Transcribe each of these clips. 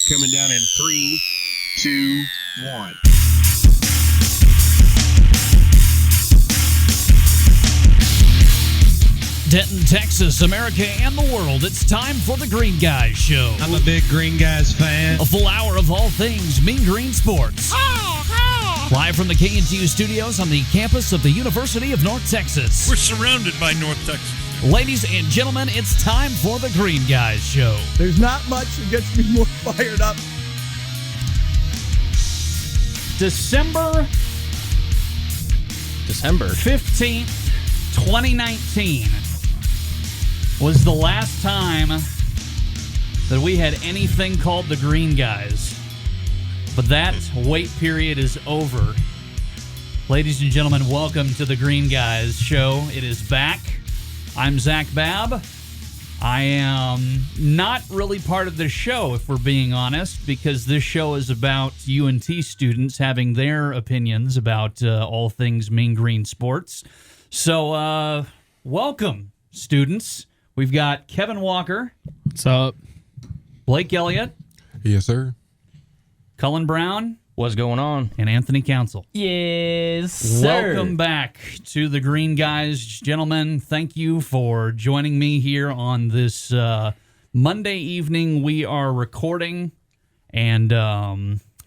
Coming down in 3, 2, 1. Denton, Texas, America, and the world. It's time for the Green Guys Show. I'm a big Green Guys fan. A full hour of all things Mean Green Sports. Live from the KNTU studios on the campus of the University of North Texas. We're surrounded by North Texas. Ladies and gentlemen, it's time for the Green Guys Show. There's not much that gets me more fired up. December 15th, 2019 was the last time that we had anything called the Green Guys. But that wait period is over. Ladies and gentlemen, welcome to the Green Guys Show. It is back. I'm Zach Babb. I am not really part of the show, if we're being honest, because this show is about UNT students having their opinions about all things Mean Green Sports. So, welcome, students. We've got Kevin Walker. What's up? Blake Elliott. Yes, sir. Cullen Brown. What's going on? And Anthony Council. Yes, sir. Welcome back to the Green Guys. Gentlemen, thank you for joining me here on this Monday evening. We are recording, and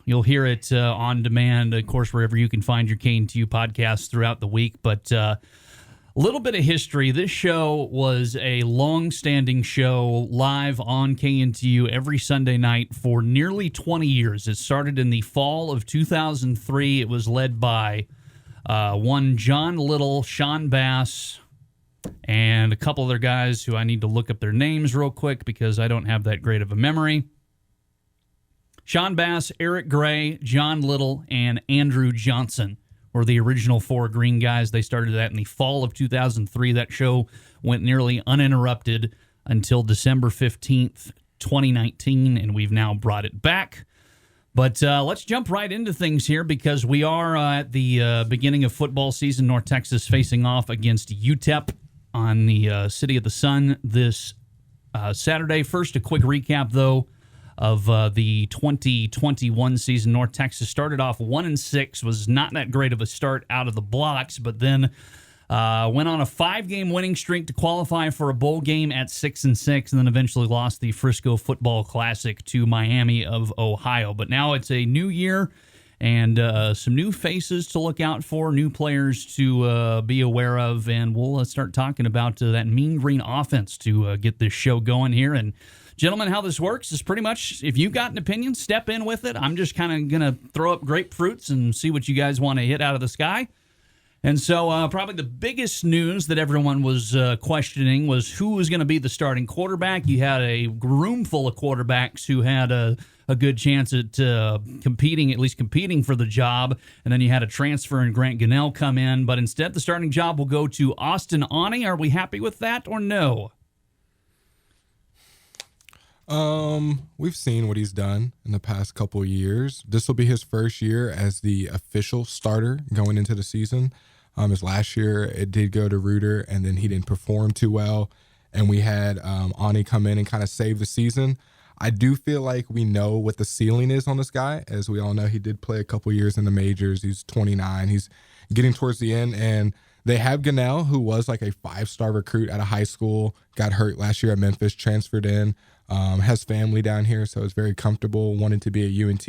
you'll hear it on demand, of course, wherever you can find your KNTU podcasts throughout the week. But a little bit of history. This show was a long-standing show live on KNTU every Sunday night for nearly 20 years. It started in the fall of 2003. It was led by one John Little, Sean Bass, and a couple other guys who I need to look up their names real quick because I don't have that great of a memory. Sean Bass, Eric Gray, John Little, and Andrew Johnson were the original four Green Guys. They started that in the fall of 2003. That show went nearly uninterrupted until December 15th, 2019, and we've now brought it back. But let's jump right into things here because we are at the beginning of football season. North Texas facing off against Utep on the City of the Sun this Saturday. First, a quick recap, though, of the 2021 season. North Texas started off 1-6, was not that great of a start out of the blocks, but then went on a 5-game winning streak to qualify for a bowl game at 6-6, and then eventually lost the Frisco Football Classic to Miami of Ohio. But now it's a new year and some new faces to look out for, new players to be aware of, and we'll start talking about that Mean Green offense to get this show going here. And gentlemen, how this works is pretty much, if you've got an opinion, step in with it. I'm just kind of going to throw up grapefruits and see what you guys want to hit out of the sky. And so probably the biggest news that everyone was questioning was who was going to be the starting quarterback. You had a room full of quarterbacks who had a good chance at competing for the job. And then you had a transfer in Grant Gunnell come in. But instead, the starting job will go to Austin Aune. Are we happy with that or no? We've seen what he's done in the past couple of years. This will be his first year as the official starter going into the season. His last year, it did go to Reuter, and then he didn't perform too well. And we had Aune come in and kind of save the season. I do feel like we know what the ceiling is on this guy. As we all know, he did play a couple years in the majors. He's 29. He's getting towards the end, and they have Gunnell, who was like a 5-star recruit out of high school, got hurt last year at Memphis, transferred in. Has family down here, so it's very comfortable, wanting to be at UNT.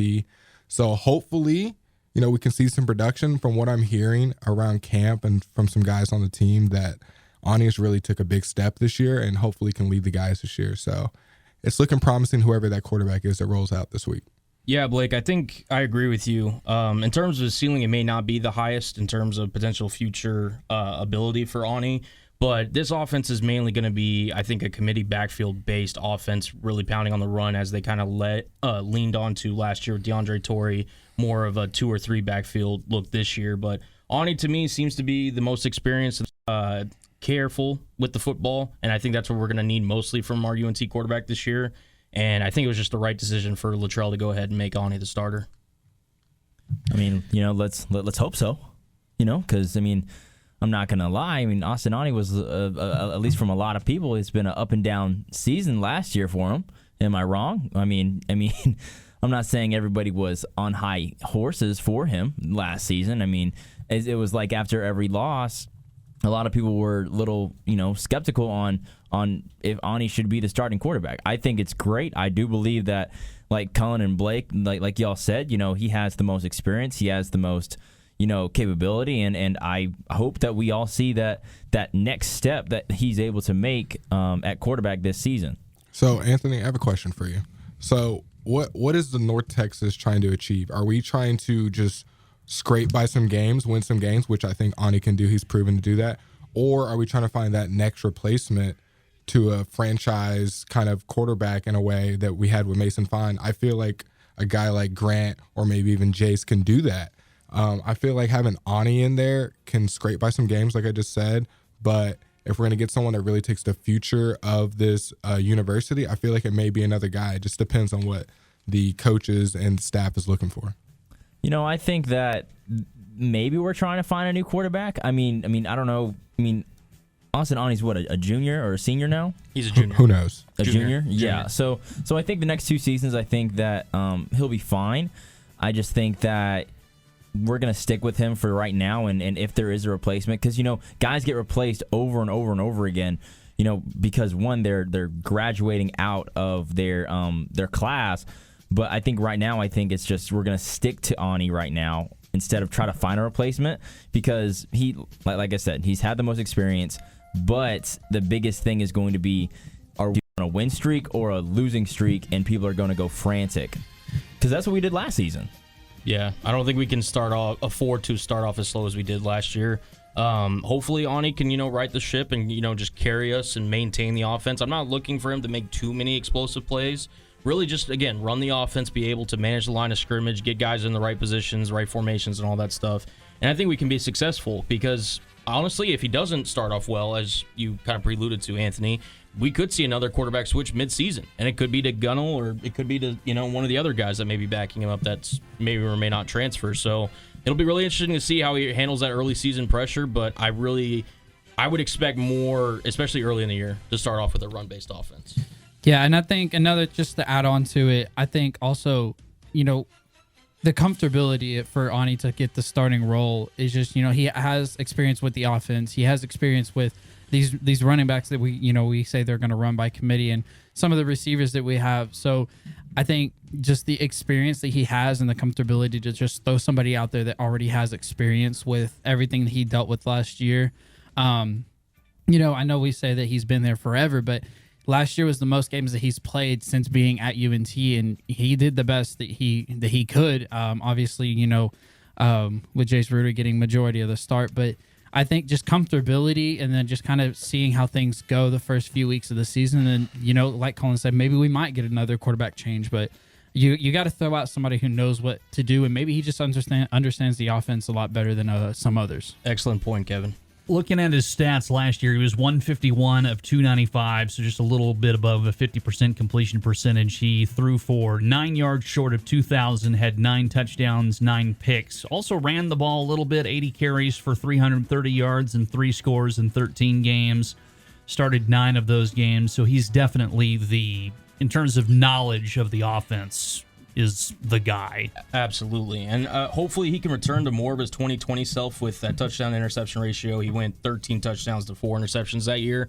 So hopefully, we can see some production from what I'm hearing around camp and from some guys on the team that Aune really took a big step this year and hopefully can lead the guys this year. So it's looking promising, whoever that quarterback is that rolls out this week. Yeah, Blake, I think I agree with you. In terms of the ceiling, it may not be the highest in terms of potential future ability for Aune. But this offense is mainly going to be, I think, a committee backfield-based offense, really pounding on the run as they kind of leaned onto last year with DeAndre Torrey, more of a 2 or 3 backfield look this year. But Aune, to me, seems to be the most experienced, careful with the football, and I think that's what we're going to need mostly from our UNT quarterback this year. And I think it was just the right decision for Luttrell to go ahead and make Aune the starter. I mean, let's hope so, because, I'm not going to lie. Austin Aune was, at least from a lot of people, it's been an up and down season last year for him. Am I wrong? I mean, I'm not saying everybody was on high horses for him last season. I mean, it was like after every loss, a lot of people were a little, skeptical on if Ani should be the starting quarterback. I think it's great. I do believe that, like Cullen and Blake, like y'all said, he has the most experience. He has the most, capability, and I hope that we all see that next step that he's able to make at quarterback this season. So, Anthony, I have a question for you. So, what is the North Texas trying to achieve? Are we trying to just scrape by some games, win some games, which I think Ani can do? He's proven to do that. Or are we trying to find that next replacement to a franchise kind of quarterback in a way that we had with Mason Fine? I feel like a guy like Grant or maybe even Jace can do that. I feel like having Ani in there can scrape by some games, like I just said. But if we're going to get someone that really takes the future of this university, I feel like it may be another guy. It just depends on what the coaches and staff is looking for. I think that maybe we're trying to find a new quarterback. I mean, I don't know. I mean, Austin Ani's what, a junior or a senior now? He's a junior. Who knows? A junior? Yeah. So I think the next 2 seasons, I think that he'll be fine. I just think that we're going to stick with him for right now, and if there is a replacement, because, guys get replaced over and over and over again, because, one, they're graduating out of their class. But I think right now, it's just we're going to stick to Ani right now instead of try to find a replacement, because he, like I said, he's had the most experience. But the biggest thing is going to be, are we on a win streak or a losing streak, and people are going to go frantic? Because that's what we did last season. Yeah, I don't think we can afford to start off as slow as we did last year. Hopefully Ani can, right the ship and, just carry us and maintain the offense. I'm not looking for him to make too many explosive plays. Really just, again, run the offense, be able to manage the line of scrimmage, get guys in the right positions, right formations, and all that stuff. And I think we can be successful because, honestly, if he doesn't start off well, as you kind of preluded to, Anthony, we could see another quarterback switch mid-season. And it could be to Gunnell, or it could be to, one of the other guys that may be backing him up that's maybe or may not transfer. So it'll be really interesting to see how he handles that early season pressure. But I would expect more, especially early in the year, to start off with a run-based offense. Yeah, and I think another, just to add on to it, I think also, the comfortability for Ani to get the starting role is just, he has experience with the offense. He has experience with these running backs that we say they're going to run by committee, and some of the receivers that we have. So I think just the experience that he has and the comfortability to just throw somebody out there that already has experience with everything that he dealt with last year. I know we say that he's been there forever, but last year was the most games that he's played since being at UNT, and he did the best that he could. Obviously, with Jace Ruder getting majority of the start, but I think just comfortability and then just kind of seeing how things go the first few weeks of the season, and like Colin said, maybe we might get another quarterback change, but you got to throw out somebody who knows what to do, and maybe he just understands the offense a lot better than some others. Excellent point, Kevin. Looking at his stats last year, he was 151 of 295, so just a little bit above a 50% completion percentage. He threw for 9 yards short of 2,000, had 9 touchdowns, 9 picks. Also ran the ball a little bit, 80 carries for 330 yards and 3 scores in 13 games. Started 9 of those games, so he's definitely in terms of knowledge of the offense, is the guy. Absolutely. And hopefully he can return to more of his 2020 self with that touchdown-interception ratio. He went 13 touchdowns to 4 interceptions that year.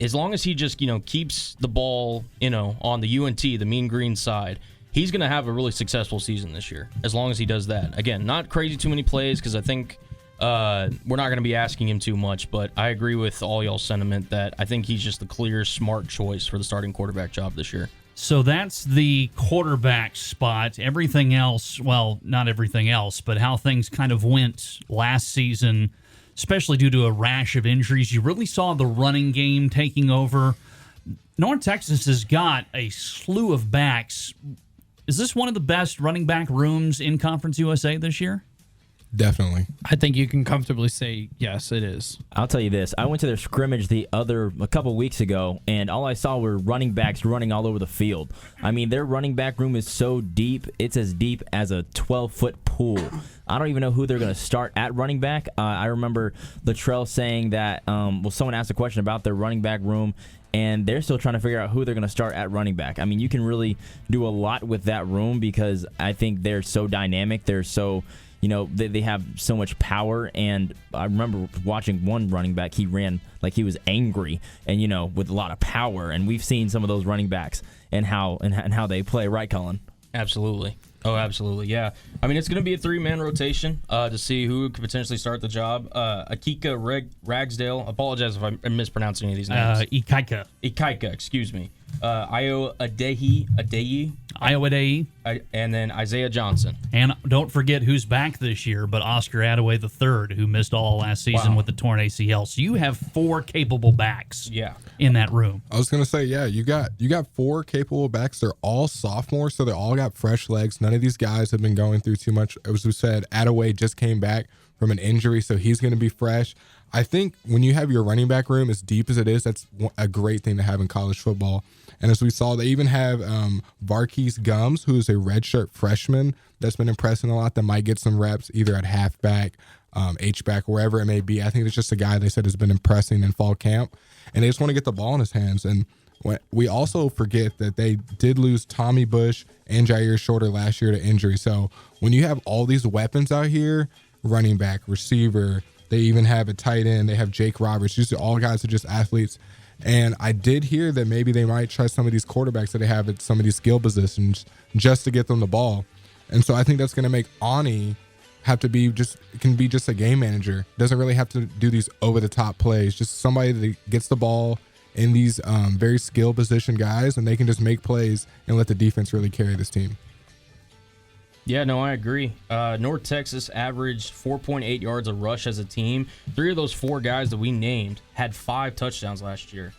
As long as he just, keeps the ball, on the UNT, the Mean Green side, he's going to have a really successful season this year, as long as he does that. Again, not crazy too many plays, because I think we're not going to be asking him too much, but I agree with all y'all's sentiment that I think he's just the clear, smart choice for the starting quarterback job this year. So that's the quarterback spot. Everything else, well, not everything else, but how things kind of went last season, especially due to a rash of injuries. You really saw the running game taking over. North Texas has got a slew of backs. Is this one of the best running back rooms in Conference USA this year? Definitely. I think you can comfortably say yes, it is. I'll tell you this. I went to their scrimmage a couple weeks ago, and all I saw were running backs running all over the field. I mean, their running back room is so deep. It's as deep as a 12-foot pool. I don't even know who they're going to start at running back. I remember Luttrell saying that, someone asked a question about their running back room, and they're still trying to figure out who they're going to start at running back. I mean, you can really do a lot with that room because I think they're so dynamic. They're so, they have so much power. And I remember watching one running back, he ran like he was angry and, with a lot of power. And we've seen some of those running backs and how they play, right, Cullen? Absolutely. Oh, absolutely. Yeah. I mean, it's going to be a 3-man rotation to see who could potentially start the job. Akika Ragsdale. Apologize if I'm mispronouncing any of these names. Ikaika, excuse me. Io Adeyi. And then Isaiah Johnson. And don't forget who's back this year, but Oscar Adaway III, who missed all last season with the torn ACL. So you have 4 capable backs in that room. I was going to say, yeah, you got 4 capable backs. They're all sophomores, so they all got fresh legs. None of these guys have been going through too much. As we said, Adaway just came back from an injury, so he's going to be fresh. I think when you have your running back room as deep as it is, that's a great thing to have in college football. And as we saw, they even have Varkey's Gums, who is a redshirt freshman that's been impressing a lot, that might get some reps either at halfback, H-back, wherever it may be. I think it's just a guy they said has been impressing in fall camp, and they just want to get the ball in his hands. And we also forget that they did lose Tommy Bush and Jair Shorter last year to injury. So when you have all these weapons out here, running back, receiver, they even have a tight end, they have Jake Roberts. These are all guys who are just athletes. And I did hear that maybe they might try some of these quarterbacks that they have at some of these skill positions just to get them the ball. And so I think that's going to make Ani have to be can be just a game manager. Doesn't really have to do these over-the-top plays. Just somebody that gets the ball in these very skill position guys, and they can just make plays and let the defense really carry this team. Yeah, no, I agree. North Texas averaged 4.8 yards a rush as a team. 3 of those 4 guys that we named had 5 touchdowns last year,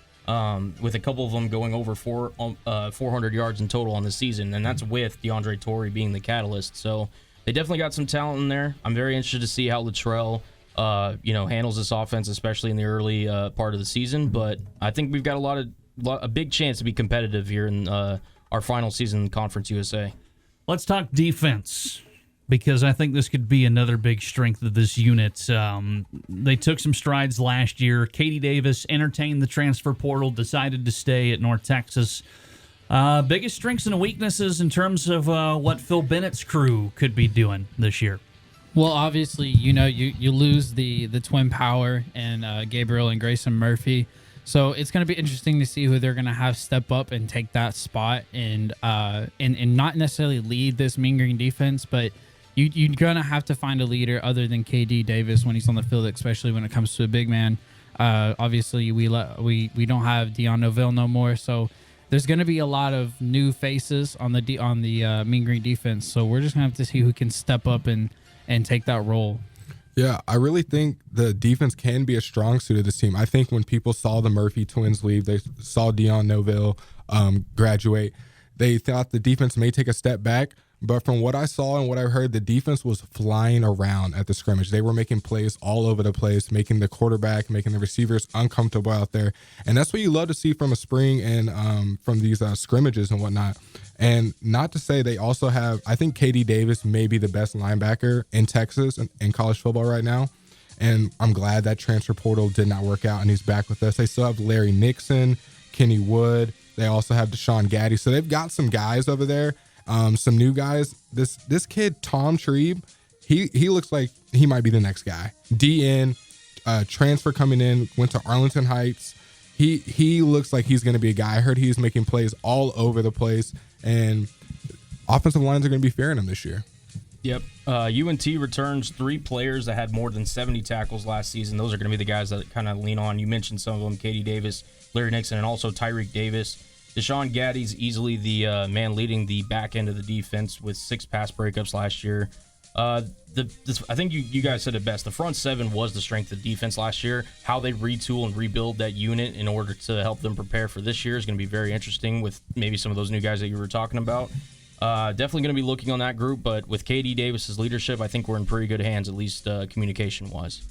with a couple of them going over 400 yards in total on the season, and that's with DeAndre Torrey being the catalyst. So they definitely got some talent in there. I'm very interested to see how Luttrell handles this offense, especially in the early part of the season. But I think we've got a big chance to be competitive here in our final season in Conference USA. Let's talk defense, because I think this could be another big strength of this unit. They took some strides last year. Katie Davis entertained the transfer portal, decided to stay at North Texas. Biggest strengths and weaknesses in terms of what Phil Bennett's crew could be doing this year. Well, obviously, you lose the twin power and Gabriel and Grayson Murphy. So it's going to be interesting to see who they're going to have step up and take that spot and not necessarily lead this Mean Green defense, but you're going to have to find a leader other than KD Davis when he's on the field, especially when it comes to a big man. Obviously, we don't have Deion Novell no more, so there's going to be a lot of new faces on the Mean Green defense. So we're just going to have to see who can step up and take that role. Yeah, I really think the defense can be a strong suit of this team. I think when people saw the Murphy twins leave, they saw Deion Novell graduate, they thought the defense may take a step back. But from what I saw and what I heard, the defense was flying around at the scrimmage. They were making plays all over the place, making the quarterback, making the receivers uncomfortable out there. And that's what you love to see from a spring and from these scrimmages and whatnot. And not to say they also have, I think KD Davis may be the best linebacker in Texas in college football right now. And I'm glad that transfer portal did not work out and he's back with us. They still have Larry Nixon, Kenny Wood. They also have Deshaun Gaddy. So they've got some guys over there. Some new guys. This kid, Tom Trebe, he looks like he might be the next guy. DN, transfer coming in, went to Arlington Heights. He looks like he's going to be a guy. I heard he's making plays all over the place, and offensive lines are going to be fearing him this year. Yep. UNT returns 3 players that had more than 70 tackles last season. Those are going to be the guys that kind of lean on. You mentioned some of them, Katie Davis, Larry Nixon, and also Tyreek Davis. Deshaun Gaddy's easily the man leading the back end of the defense with 6 pass breakups last year. I think you guys said it best. The front 7 was the strength of the defense last year. How they retool and rebuild that unit in order to help them prepare for this year is going to be very interesting with maybe some of those new guys that you were talking about. Definitely going to be looking on that group, but with KD Davis's leadership, I think we're in pretty good hands, at least communication-wise.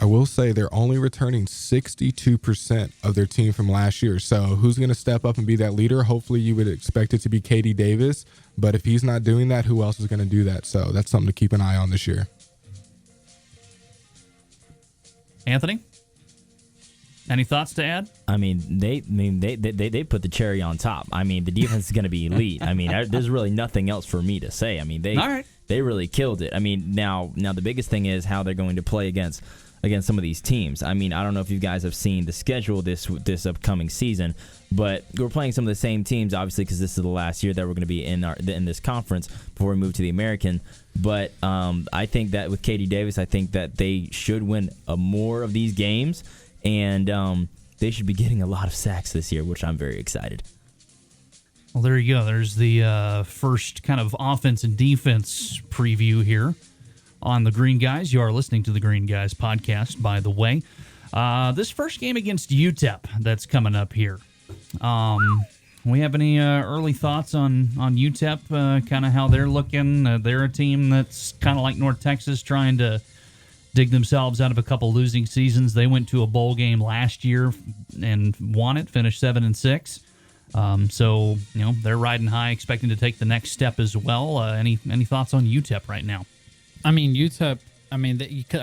I will say they're only returning 62% of their team from last year. So who's going to step up and be that leader? Hopefully you would expect it to be KD Davis. But if he's not doing that, who else is going to do that? So that's something to keep an eye on this year. Anthony? Any thoughts to add? I mean, they put the cherry on top. I mean, the defense is going to be elite. I mean, there's really nothing else for me to say. I mean, All right. they really killed it. I mean, now the biggest thing is how they're going to play against some of these teams. I mean, I don't know if you guys have seen the schedule this upcoming season, but we're playing some of the same teams, obviously, because this is the last year that we're going to be in this conference before we move to the American. But I think that with Katie Davis, I think that they should win more of these games, and they should be getting a lot of sacks this year, which I'm very excited. Well, there you go. There's the first kind of offense and defense preview here on the Green Guys. You are listening to the Green Guys podcast, by the way. This first game against Utep that's coming up here. We have any early thoughts on Utep, kind of how they're looking? They're a team that's kind of like North Texas, trying to dig themselves out of a couple losing seasons. They went to a bowl game last year and won it, finished 7-6. So, they're riding high, expecting to take the next step as well. Any thoughts on Utep right now? I mean, Utep,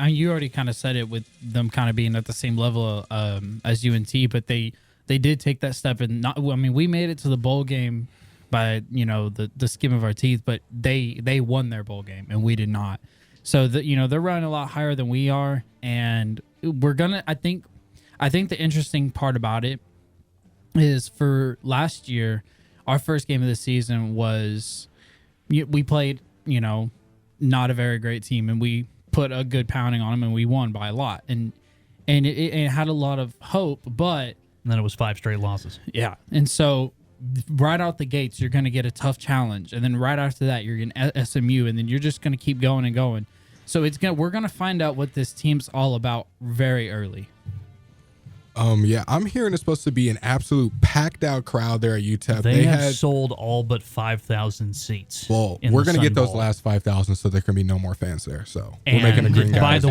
you already kind of said it with them kind of being at the same level as UNT, but they did take that step. And we made it to the bowl game by, the skin of our teeth, but they won their bowl game and we did not. So, they're running a lot higher than we are. And we're going to, I think the interesting part about it is for last year, our first game of the season was, we played, not a very great team, and we put a good pounding on them, and we won by a lot. And it had a lot of hope, but... And then it was 5 straight losses. Yeah. And so right out the gates, you're going to get a tough challenge. And then right after that, you're going to SMU, and then you're just going to keep going and going. So we're going to find out what this team's all about very early. Yeah, I'm hearing it's supposed to be an absolute packed out crowd there at UTEP. They have sold all but 5,000 seats. Well, we're going to get those last 5,000, so there can be no more fans there. So we're making a Green Guys.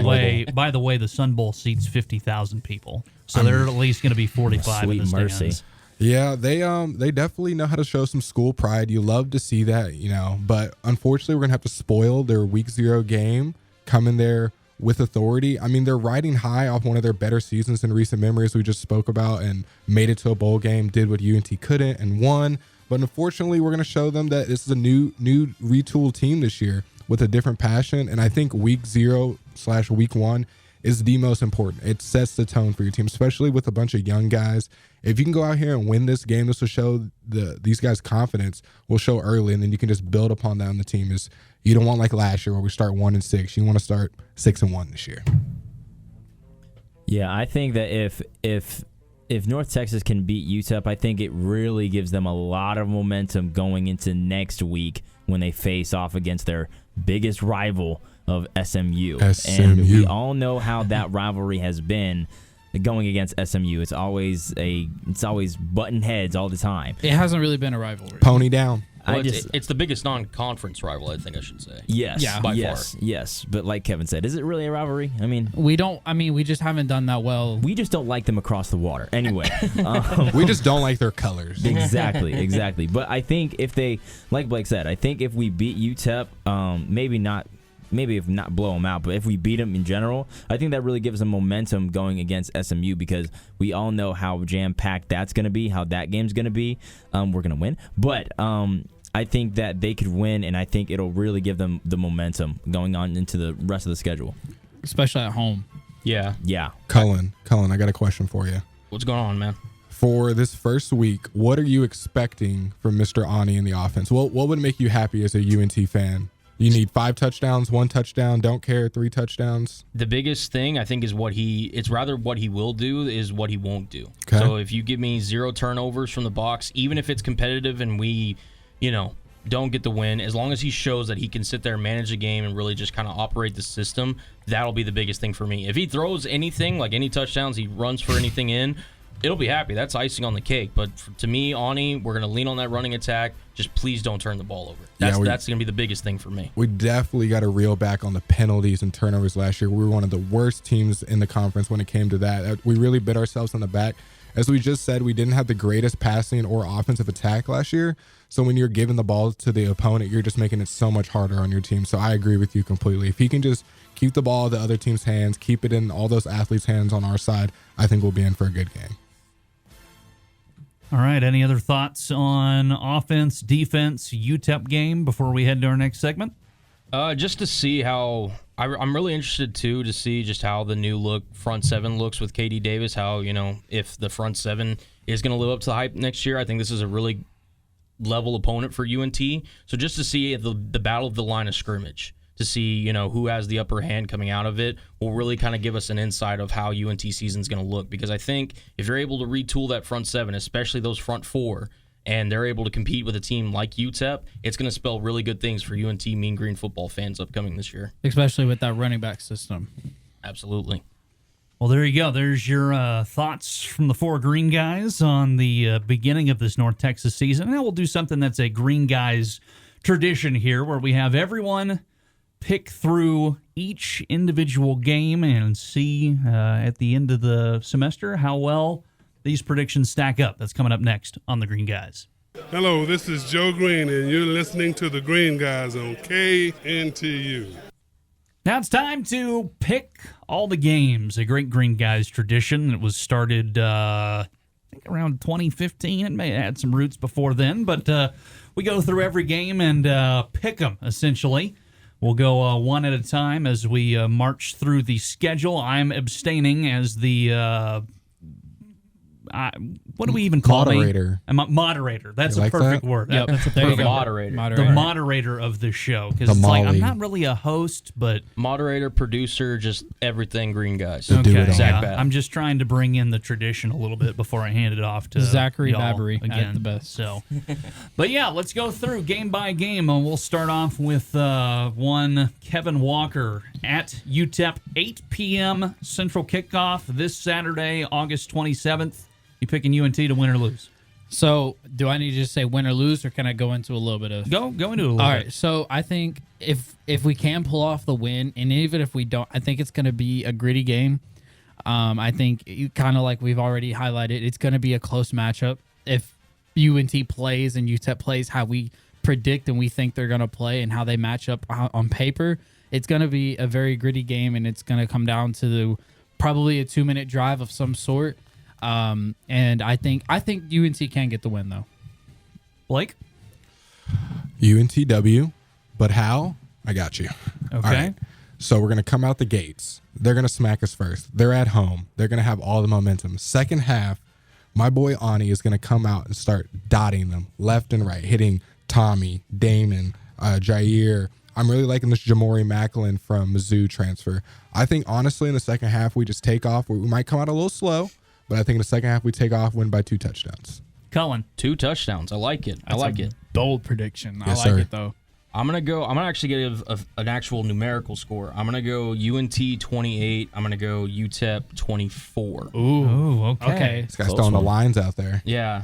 By the way, the Sun Bowl seats 50,000 people, so there are at least going to be 45 in the stands. Yeah, they definitely know how to show some school pride. You love to see that, But unfortunately, we're going to have to spoil their Week 0 game, come in there with authority. I mean, they're riding high off one of their better seasons in recent memories we just spoke about, and made it to a bowl game, did what UNT couldn't, and won. But unfortunately, we're going to show them that this is a new retooled team this year with a different passion. And I think Week 0/Week 1 is the most important. It sets the tone for your team, especially with a bunch of young guys. If you can go out here and win this game, this will show these guys' confidence will show early, and then you can just build upon that on the team. You don't want like last year where we start 1-6. You want to start 6-1 this year. Yeah, I think that if North Texas can beat UTEP, I think it really gives them a lot of momentum going into next week when they face off against their biggest rival of SMU. And we all know how that rivalry has been going against SMU. It's always button heads all the time. It hasn't really been a rivalry. Pony down. Well, it's the biggest non-conference rival, I think I should say. Yes. Yeah. By far. Yes. But like Kevin said, is it really a rivalry? I mean, we just haven't done that well. We just don't like them across the water. Anyway. We just don't like their colors. Exactly. But I think if they, like Blake said, I think if we beat UTEP, maybe if not blow them out, but if we beat them in general, I think that really gives them momentum going against SMU, because we all know how jam-packed that's going to be, how that game's going to be. We're going to win. But I think that they could win, and I think it'll really give them the momentum going on into the rest of the schedule. Especially at home. Yeah. Cullen, I got a question for you. What's going on, man? For this first week, what are you expecting from Mr. Ani in the offense? What would make you happy as a UNT fan? You need 5 touchdowns, 1 touchdown, don't care, 3 touchdowns. The biggest thing, I think, is it's rather what he will do is what he won't do. Okay. So if you give me 0 turnovers from the box, even if it's competitive and we, don't get the win, as long as he shows that he can sit there and manage the game and really just kind of operate the system, that'll be the biggest thing for me. If he throws anything, like any touchdowns, he runs for anything in, it'll be happy. That's icing on the cake. But to me, Ani, we're going to lean on that running attack. Just please don't turn the ball over. That's going to be the biggest thing for me. We definitely got to reel back on the penalties and turnovers last year. We were one of the worst teams in the conference when it came to that. We really bit ourselves on the back, As we just said, we didn't have the greatest passing or offensive attack last year. So when you're giving the ball to the opponent, you're just making it so much harder on your team. So I agree with you completely. If he can just keep the ball in the other team's hands, keep it in all those athletes' hands on our side, I think we'll be in for a good game. All right. Any other thoughts on offense, defense, UTEP game before we head to our next segment? Just to see how I'm really interested too to see just how the new look front seven looks with KD Davis. How if the front seven is going to live up to the hype next year. I think this is a really level opponent for UNT. So just to see the battle of the line of scrimmage, to see who has the upper hand coming out of it, will really kind of give us an insight of how UNT season's going to look. Because I think if you're able to retool that front seven, especially those front four, and they're able to compete with a team like UTEP, it's going to spell really good things for UNT Mean Green football fans upcoming this year. Especially with that running back system. Absolutely. Well, there you go. There's your thoughts from the four Green Guys on the beginning of this North Texas season. Now we'll do something that's a Green Guys tradition here, where we have everyone pick through each individual game and see at the end of the semester how well these predictions stack up. That's coming up next on the Green Guys. Hello, this is Joe Green, and you're listening to the Green Guys on KNTU. Now it's time to pick all the games, a great Green Guys tradition. It was started, I think, around 2015. It may have had some roots before then, but we go through every game and pick them, essentially. We'll go one at a time as we march through the schedule. I'm abstaining as the... what do we even call Moderator. me? Moderator. That's You a like perfect that? word. Yep. That's a There you perfect go. Moderator. The moderator of the show. Because The it's like, I'm Molly. not really a host, but... Moderator, producer, just everything Green Guys. Do it all. Zach Babb. I'm just trying to bring in the tradition a little bit before I hand it off to Zachary y'all Babbery at again. the best. So, but yeah, let's go through game by game. And we'll start off with one Kevin Walker at UTEP, 8 p.m. Central kickoff this Saturday, August 27th. You picking UNT to win or lose? So, do I need to just say win or lose, or can I go into a little bit of... Go into it a little All bit. right, so I think if we can pull off the win, and even if we don't, I think it's going to be a gritty game. I think, kind of like we've already highlighted, it's going to be a close matchup. If UNT plays and UTEP plays how we predict and we think they're going to play and how they match up on paper, it's going to be a very gritty game, and it's going to come down to probably a 2-minute drive of some sort. And I think UNT can get the win, though. Blake? UNTW, but how? I got you. Okay. All right. So we're going to come out the gates. They're going to smack us first. They're at home. They're going to have all the momentum. Second half, my boy Ani is going to come out and start dotting them left and right, hitting Tommy, Damon, Jair. I'm really liking this Jamori Macklin from Mizzou transfer. I think, honestly, in the second half, we just take off. We might come out a little slow, but I think in the second half, we take off, win by 2 touchdowns. Cullen? 2 touchdowns. I like it. I like it. Bold prediction. Yes, I like sir. it, though. I'm gonna actually give an actual numerical score. I'm gonna go UNT 28. I'm gonna go UTEP 24. Ooh, okay. This guy's Close throwing the one. lines out there. Yeah.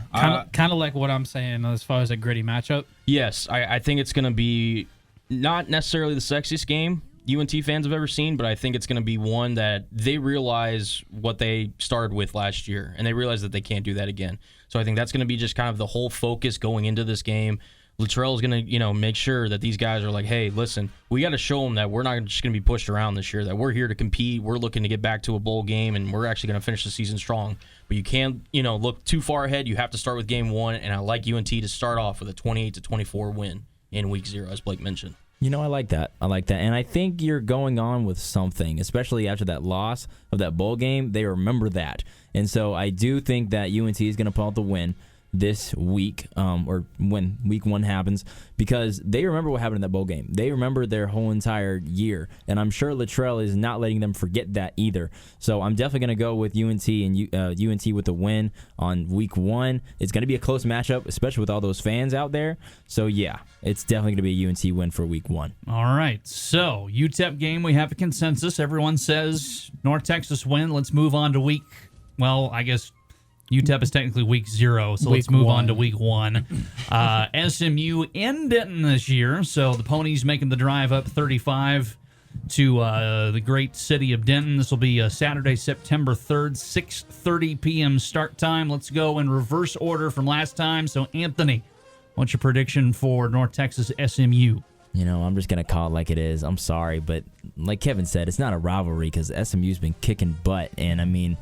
Kind of like what I'm saying as far as a gritty matchup. Yes, I think it's gonna be not necessarily the sexiest game UNT fans have ever seen, but I think it's gonna be one that they realize what they started with last year, and they realize that they can't do that again. So I think that's gonna be just kind of the whole focus going into this game. Luttrell is going to, make sure that these guys are like, hey, listen, we got to show them that we're not just going to be pushed around this year, that we're here to compete. We're looking to get back to a bowl game, and we're actually going to finish the season strong. But you can't, look too far ahead. You have to start with game 1, and I like UNT to start off with a 28-24 win in week 0, as Blake mentioned. I like that. And I think you're going on with something, especially after that loss of that bowl game. They remember that. And so I do think that UNT is going to pull out the win this week, or when week 1 happens, because they remember what happened in that bowl game. They remember their whole entire year, and I'm sure Luttrell is not letting them forget that either. So I'm definitely going to go with UNT and UNT with the win on week 1. It's going to be a close matchup, especially with all those fans out there. So yeah, it's definitely going to be a UNT win for week 1. All right. So UTEP game, we have a consensus. Everyone says North Texas win. Let's move on to I guess UTEP is technically week 0, so let's move on to week 1. SMU in Denton this year, so the Ponies making the drive up 35 to the great city of Denton. This will be Saturday, September 3rd, 6:30 p.m. start time. Let's go in reverse order from last time. So, Anthony, what's your prediction for North Texas SMU? I'm just going to call it like it is. I'm sorry, but like Kevin said, it's not a rivalry because SMU's been kicking butt. And,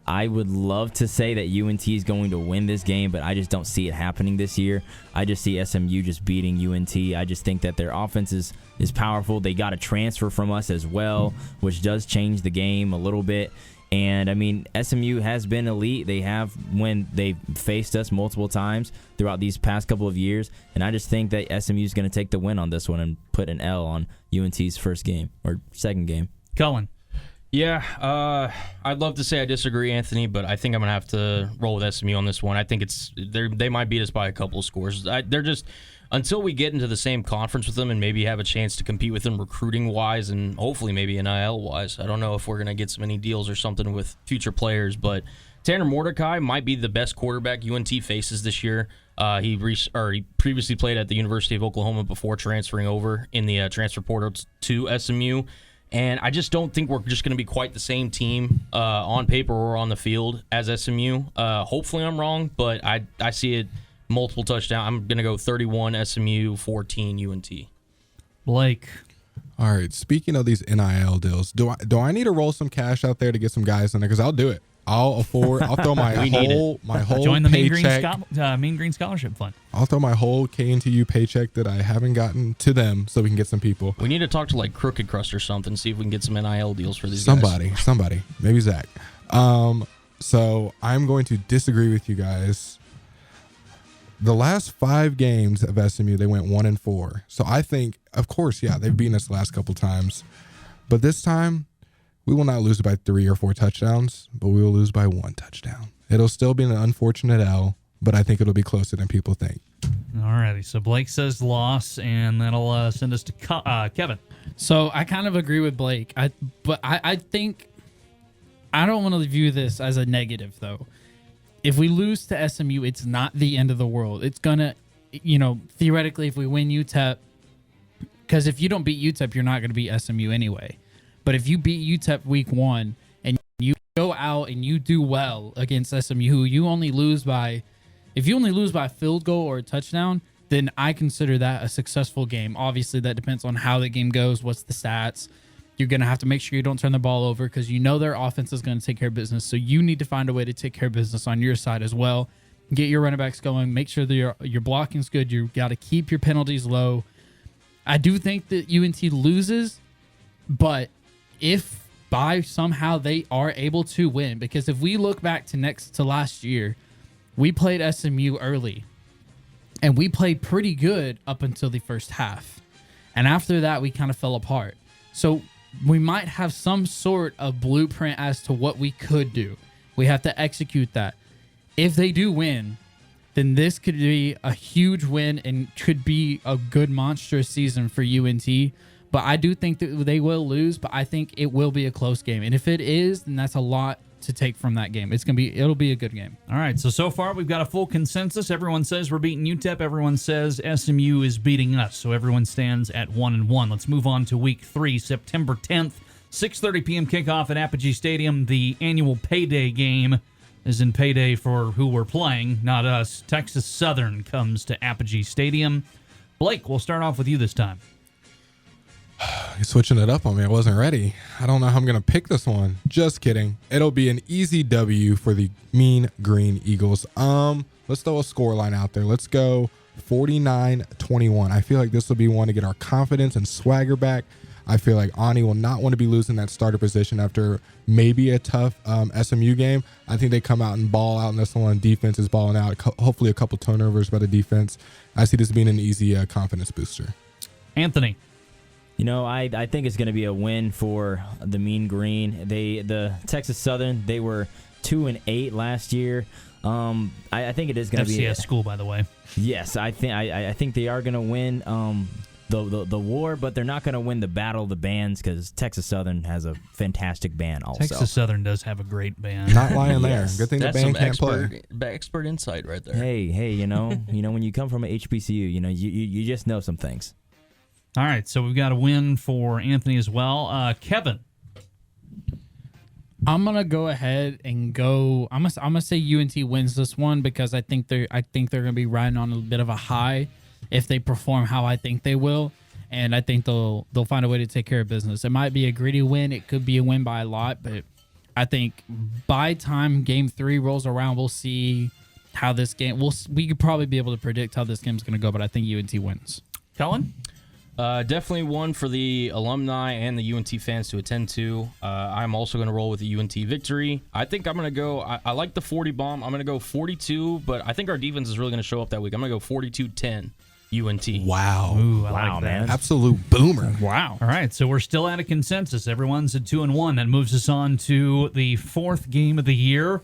I would love to say that UNT is going to win this game, but I just don't see it happening this year. I just see SMU just beating UNT. I just think that their offense is powerful. They got a transfer from us as well, which does change the game a little bit. And, SMU has been elite. They have when they faced us multiple times throughout these past couple of years. And I just think that SMU is going to take the win on this one and put an L on UNT's first game or second game. Cullen. Yeah, I'd love to say I disagree, Anthony, but I think I'm going to have to roll with SMU on this one. I think they might beat us by a couple of scores. They're just, until we get into the same conference with them and maybe have a chance to compete with them recruiting-wise and hopefully maybe NIL-wise. I don't know if we're going to get so many deals or something with future players, but Tanner Mordecai might be the best quarterback UNT faces this year. He previously played at the University of Oklahoma before transferring over in the transfer portal to SMU. And I just don't think we're just going to be quite the same team on paper or on the field as SMU. Hopefully I'm wrong, but I see it multiple touchdowns. I'm going to go 31 SMU, 14 UNT. Blake. All right. Speaking of these NIL deals, do I need to roll some cash out there to get some guys in there? Because I'll do it. I'll throw my whole join the paycheck. Mean Green Scholarship Fund. I'll throw my whole KNTU paycheck that I haven't gotten to them so we can get some people. We need to talk to like Crooked Crust or something, see if we can get some NIL deals for these guys. Somebody, maybe Zach. So I'm going to disagree with you guys. The last 5 games of SMU, they went 1-4. So I think, of course, yeah, they've beaten us the last couple times, but this time we will not lose by 3 or 4 touchdowns, but we will lose by 1 touchdown. It'll still be an unfortunate L, but I think it'll be closer than people think. All righty. So Blake says loss, and that'll send us to Kevin. So I kind of agree with Blake. But I think I don't want to view this as a negative, though. If we lose to SMU, it's not the end of the world. It's going to, theoretically, if we win UTEP, because if you don't beat UTEP, you're not going to beat SMU anyway. But if you beat UTEP week 1 and you go out and you do well against SMU, if you only lose by a field goal or a touchdown, then I consider that a successful game. Obviously, that depends on how the game goes, what's the stats. You're going to have to make sure you don't turn the ball over because their offense is going to take care of business. So you need to find a way to take care of business on your side as well. Get your running backs going. Make sure that your blocking's good. You got to keep your penalties low. I do think that UNT loses, but if by somehow they are able to win, because if we look back to last year, we played SMU early, and we played pretty good up until the first half. And after that, we kind of fell apart. So we might have some sort of blueprint as to what we could do. We have to execute that. If they do win, then this could be a huge win and could be a good monstrous season for UNT. But I do think that they will lose, but I think it will be a close game. And if it is, then that's a lot to take from that game. It'll be a good game. All right, so far we've got a full consensus. Everyone says we're beating UTEP. Everyone says SMU is beating us. So everyone stands at 1-1. Let's move on to week 3, September 10th, 6:30 p.m. kickoff at Apogee Stadium. The annual payday game is in payday for who we're playing, not us. Texas Southern comes to Apogee Stadium. Blake, we'll start off with you this time. You're switching it up on me. I wasn't ready. I don't know how I'm going to pick this one. Just kidding. It'll be an easy W for the Mean Green Eagles. Let's throw a score line out there. Let's go 49-21. I feel like this will be one to get our confidence and swagger back. I feel like Ani will not want to be losing that starter position after maybe a tough SMU game. I think they come out and ball out in this one. Defense is balling out. Hopefully a couple turnovers by the defense. I see this being an easy confidence booster. Anthony. I think it's going to be a win for the Mean Green. The Texas Southern, they were 2-8 last year. I think it is going to be FCS school, by the way. Yes, I think they are going to win the war, but they're not going to win the Battle of the Bands because Texas Southern has a fantastic band also. Texas Southern does have a great band. Not lying there. Good thing the band can't play. Expert insight right there. Hey, when you come from a HBCU, you just know some things. All right, so we've got a win for Anthony as well. Kevin. I'm gonna go ahead and go. I'm gonna say UNT wins this one because I think they're gonna be riding on a bit of a high if they perform how I think they will, and I think they'll find a way to take care of business. It might be a gritty win. It could be a win by a lot, but I think by time Game 3 rolls around, we'll see how this game. We could probably be able to predict how this game's gonna go, but I think UNT wins. Cullen? Definitely one for the alumni and the UNT fans to attend to. I'm also going to roll with the UNT victory. I think I'm going to go, I like the 40 bomb. I'm going to go 42, but I think our defense is really going to show up that week. I'm going to go 42-10 UNT. Wow. Ooh, I Wow, like that. man. Absolute boomer. Wow. All right, so we're still at a consensus. Everyone's at 2-1. That moves us on to the fourth game of the year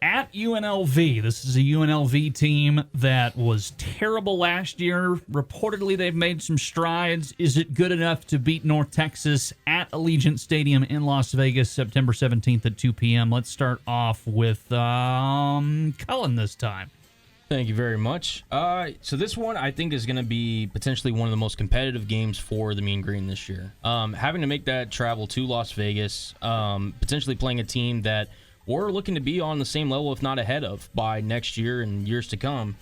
at UNLV. This is a UNLV team that was terrible last year. Reportedly, they've made some strides. Is it good enough to beat North Texas at Allegiant Stadium in Las Vegas, September 17th at 2 p.m.? Let's start off with Cullen this time. Thank you very much. So this one I think is going to be potentially one of the most competitive games for the Mean Green this year. Having to make that travel to Las Vegas, potentially playing a team that we're looking to be on the same level, if not ahead of, by next year and years to come.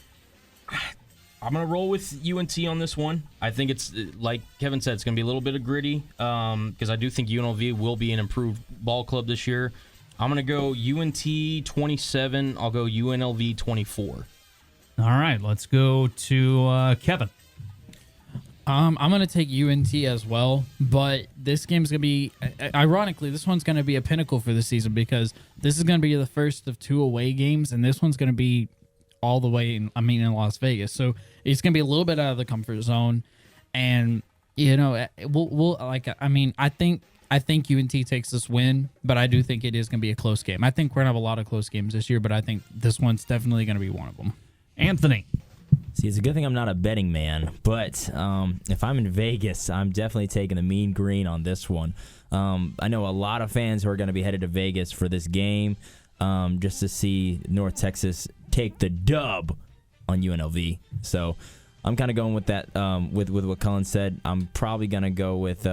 I'm going to roll with UNT on this one. I think it's, like Kevin said, it's going to be a little bit of gritty because I do think UNLV will be an improved ball club this year. I'm going to go UNT 27. I'll go UNLV 24. All right, let's go to Kevin. I'm going to take UNT as well, but this game's going to be, ironically, this one's going to be a pinnacle for the season because this is going to be the first of 2 away games, and this one's going to be all the way in Las Vegas. So it's going to be a little bit out of the comfort zone, and, I think UNT takes this win, but I do think it is going to be a close game. I think we're going to have a lot of close games this year, but I think this one's definitely going to be one of them. Anthony. See, it's a good thing I'm not a betting man, but if I'm in Vegas, I'm definitely taking the Mean Green on this one. I know a lot of fans who are going to be headed to Vegas for this game just to see North Texas take the dub on UNLV. So I'm kind of going with that, with what Cullen said. I'm probably going to go with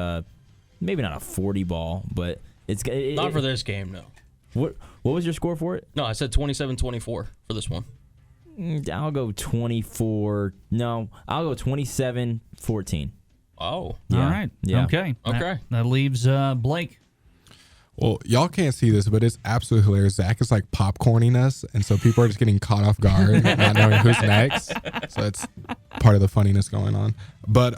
maybe not a 40 ball, but it's Not for this game, no. What was your score for it? No, I said 27-24 for this one. I'll go 24. No, I'll go 27-14. Oh. All Yeah. right. Yeah. Okay. Okay. That leaves Blake. Well, y'all can't see this, but it's absolutely hilarious. Zach is like popcorning us, and so people are just getting caught off guard, not knowing who's next. So it's part of the funniness going on. But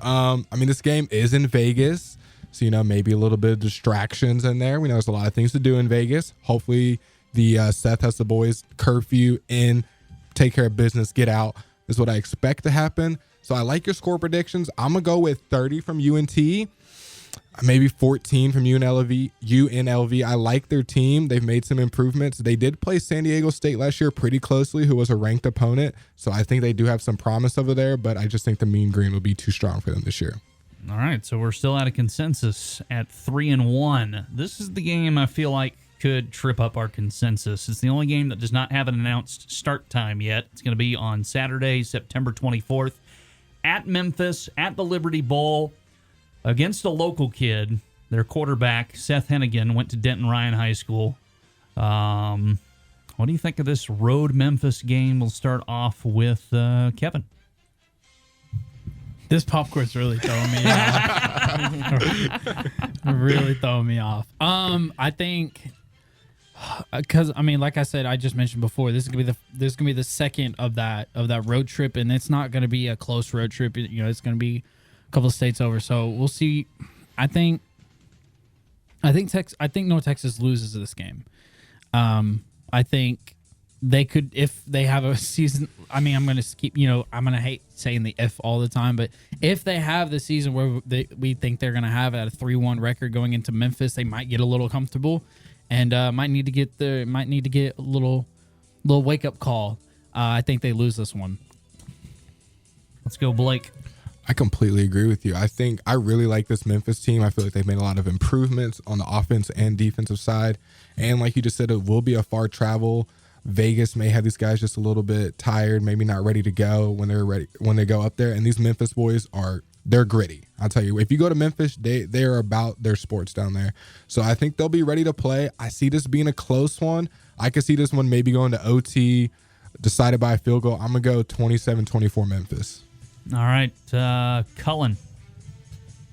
this game is in Vegas, so maybe a little bit of distractions in there. We know there's a lot of things to do in Vegas. Hopefully, the Seth has the boys curfew in, take care of business, get out. Is what I expect to happen. So I like your score predictions. I'm gonna go with 30 from UNT. Maybe 14 from UNLV. I like their team. They've made some improvements. They did play San Diego State last year pretty closely, who was a ranked opponent. So I think they do have some promise over there, but I just think the Mean Green will be too strong for them this year. All right, so we're still at a consensus at 3-1. This is the game I feel like could trip up our consensus. It's the only game that does not have an announced start time yet. It's going to be on Saturday, September 24th at Memphis, at the Liberty Bowl, against a local kid. Their quarterback, Seth Hennigan, went to Denton Ryan High School. What do you think of this road Memphis game? We'll start off with Kevin. This popcorn's really throwing me off. Really throwing me off. I think because like I said, I just mentioned before, this is gonna be the second of that road trip, and it's not gonna be a close road trip. It's gonna be a couple of states over. So we'll see. I think North Texas loses this game. I think they could, if they have a season. I'm going to keep, I'm going to hate saying the if all the time, but if they have the season where we think they're going to have at a 3-1 record going into Memphis, they might get a little comfortable and might need to get a little wake up call. I think they lose this one. Let's go, Blake. I completely agree with you. I really like this Memphis team. I feel like they've made a lot of improvements on the offense and defensive side. And like you just said, it will be a far travel. Vegas may have these guys just a little bit tired, maybe not ready to go when they go up there. And these Memphis boys are they're gritty. I'll tell you, if you go to Memphis, they're about their sports down there. So I think they'll be ready to play. I see this being a close one. I could see this one maybe going to OT, decided by a field goal. I'm going to go 27-24 Memphis. All right, Cullen.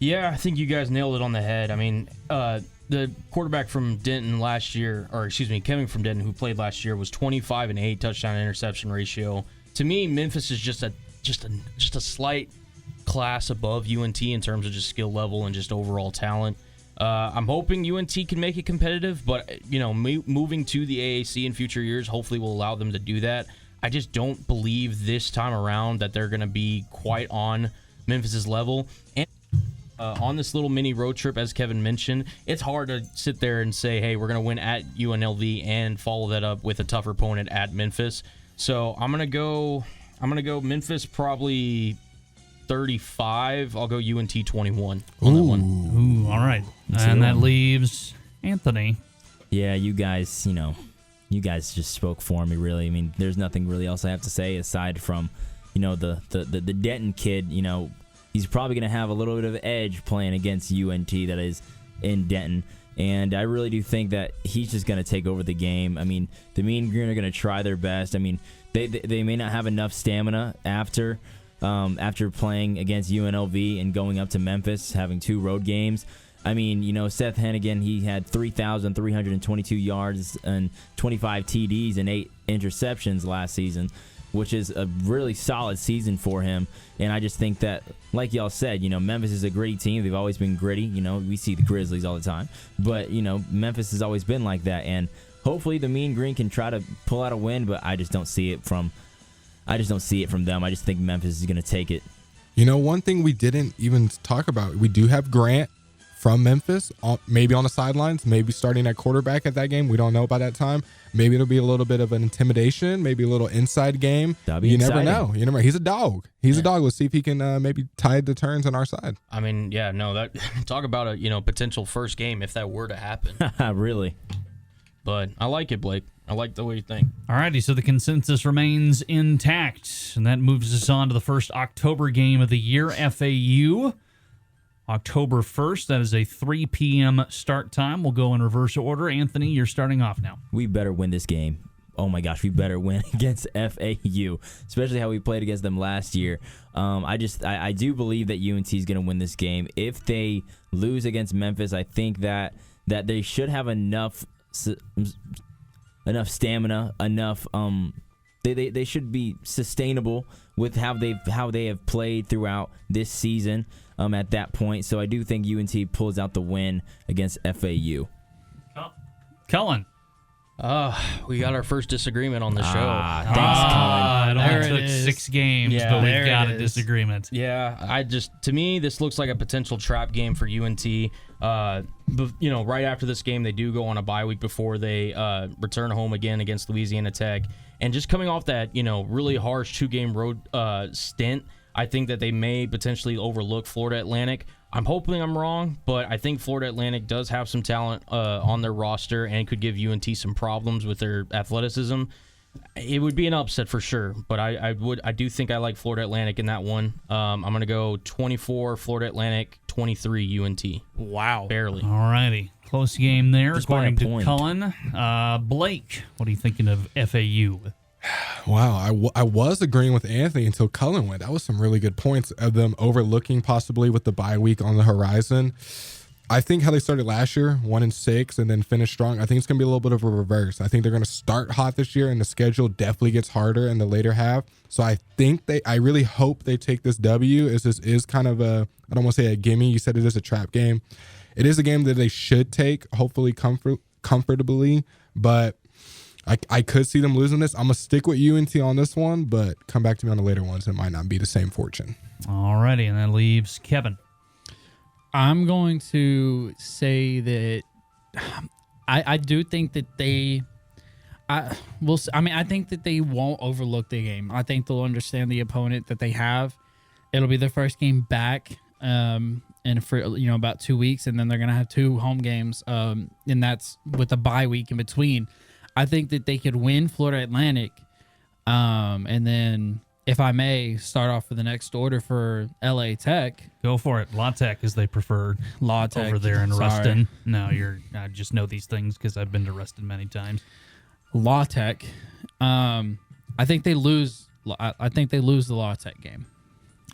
Yeah, I think you guys nailed it on the head. I mean, the quarterback from Denton last year, or excuse me, Kevin from Denton, who played last year, was 25-8 touchdown interception ratio. To me, Memphis is just a slight class above UNT in terms of just skill level and just overall talent. I'm hoping UNT can make it competitive, but moving to the AAC in future years hopefully will allow them to do that. I just don't believe this time around that they're going to be quite on Memphis's level. And on this little mini road trip, as Kevin mentioned, it's hard to sit there and say, hey, we're going to win at UNLV and follow that up with a tougher opponent at Memphis. So I'm going to go Memphis probably 35. I'll go UNT 21 on that one. Ooh, all right. And that leaves Anthony. Yeah, you guys just spoke for me, really. I mean, there's nothing really else I have to say aside from, the Denton kid, he's probably going to have a little bit of edge playing against UNT that is in Denton. And I really do think that he's just going to take over the game. I mean, the Mean Green are going to try their best. I mean, they may not have enough stamina after playing against UNLV and going up to Memphis, having 2 road games. I mean, Seth Hennigan, he had 3,322 yards and 25 TDs and 8 interceptions last season, which is a really solid season for him. And I just think that, like y'all said, Memphis is a gritty team. They've always been gritty. We see the Grizzlies all the time. But, Memphis has always been like that. And hopefully the Mean Green can try to pull out a win, but I just don't see it from them. I just think Memphis is going to take it. One thing we didn't even talk about, we do have Grant from Memphis, maybe on the sidelines, maybe starting at quarterback at that game. We don't know by that time. Maybe it'll be a little bit of an intimidation, maybe a little inside game. You never know. He's a dog. He's a dog. Let's see if he can maybe tide the turns on our side. I mean, that talk about a potential first game if that were to happen. Really. But I like it, Blake. I like the way you think. All righty, so the consensus remains intact, and that moves us on to the first October game of the year, FAU. October 1st, that is a 3 p.m. start time. We'll go in reverse order. Anthony, you're starting off now. We better win this game. Oh my gosh, we better win against FAU, especially how we played against them last year. I do believe that UNT is going to win this game. If they lose against Memphis, I think that they should have enough stamina, enough they should be sustainable with how they have played throughout this season at that point. So I do think UNT pulls out the win against FAU. Cullen. We got our first disagreement on the show. Thanks, Cullen. It only took 6 games, but we've got a disagreement. Yeah, to me, this looks like a potential trap game for UNT. Right after this game, they do go on a bye week before they return home again against Louisiana Tech. And just coming off that, really harsh 2-game road stint, I think that they may potentially overlook Florida Atlantic. I'm hoping I'm wrong, but I think Florida Atlantic does have some talent on their roster and could give UNT some problems with their athleticism. It would be an upset for sure, but I do think I like Florida Atlantic in that one. I'm going to go 24 Florida Atlantic, 23 UNT. Wow. Barely. All righty. Close game there, Just by a according to point. Cullen. Blake, what are you thinking of FAU? Wow, I was agreeing with Anthony until Cullen went. That was some really good points of them overlooking possibly with the bye week on the horizon. I think how they started last year, 1-6, and then finished strong. I think it's going to be a little bit of a reverse. I think they're going to start hot this year, and the schedule definitely gets harder in the later half. So I really hope they take this W. This is kind of I don't want to say a gimme. You said it is a trap game. It is a game that they should take, hopefully comfortably, but I could see them losing this. I'm going to stick with UNT on this one, but come back to me on the later ones. It might not be the same fortune. All righty, and that leaves Kevin. I'm going to say that I do think that I think that they won't overlook the game. I think they'll understand the opponent that they have. It'll be their first game back and for about 2 weeks, and then they're going to have 2 home games, and that's with a bye week in between. I think that they could win Florida Atlantic, and then if I may start off with the next order for LA Tech. Go for it. La Tech, as they prefer La Tech over there in sorry. Ruston. No, I just know these things because I've been to Ruston many times. La Tech. I think they lose. I think they lose the La Tech game.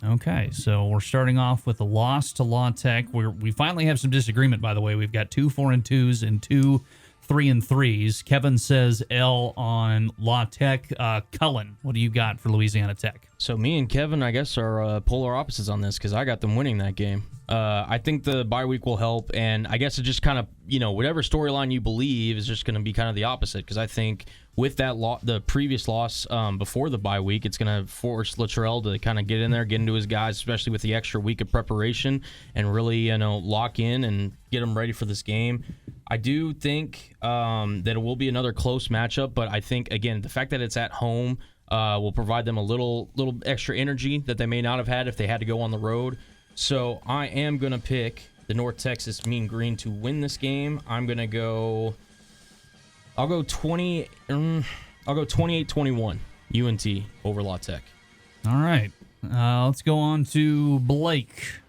Okay, so we're starting off with a loss to La Tech. We finally have some disagreement, by the way. We've got 2 4-2s and 2 3-3s. Kevin says L on La Tech. Cullen, what do you got for Louisiana Tech? So me and Kevin, I guess, are polar opposites on this because I got them winning that game. I think the bye week will help, and I guess it just kind of, whatever storyline you believe is just going to be kind of the opposite because I think with that the previous loss before the bye week, it's going to force Luttrell to kind of get in there, get into his guys, especially with the extra week of preparation, and really, lock in and get them ready for this game. I do think that it will be another close matchup, but I think, again, the fact that it's at home will provide them a little extra energy that they may not have had if they had to go on the road. So I am going to pick the North Texas Mean Green to win this game. I'll go 28-21 UNT over La Tech. All right. Let's go on to Blake.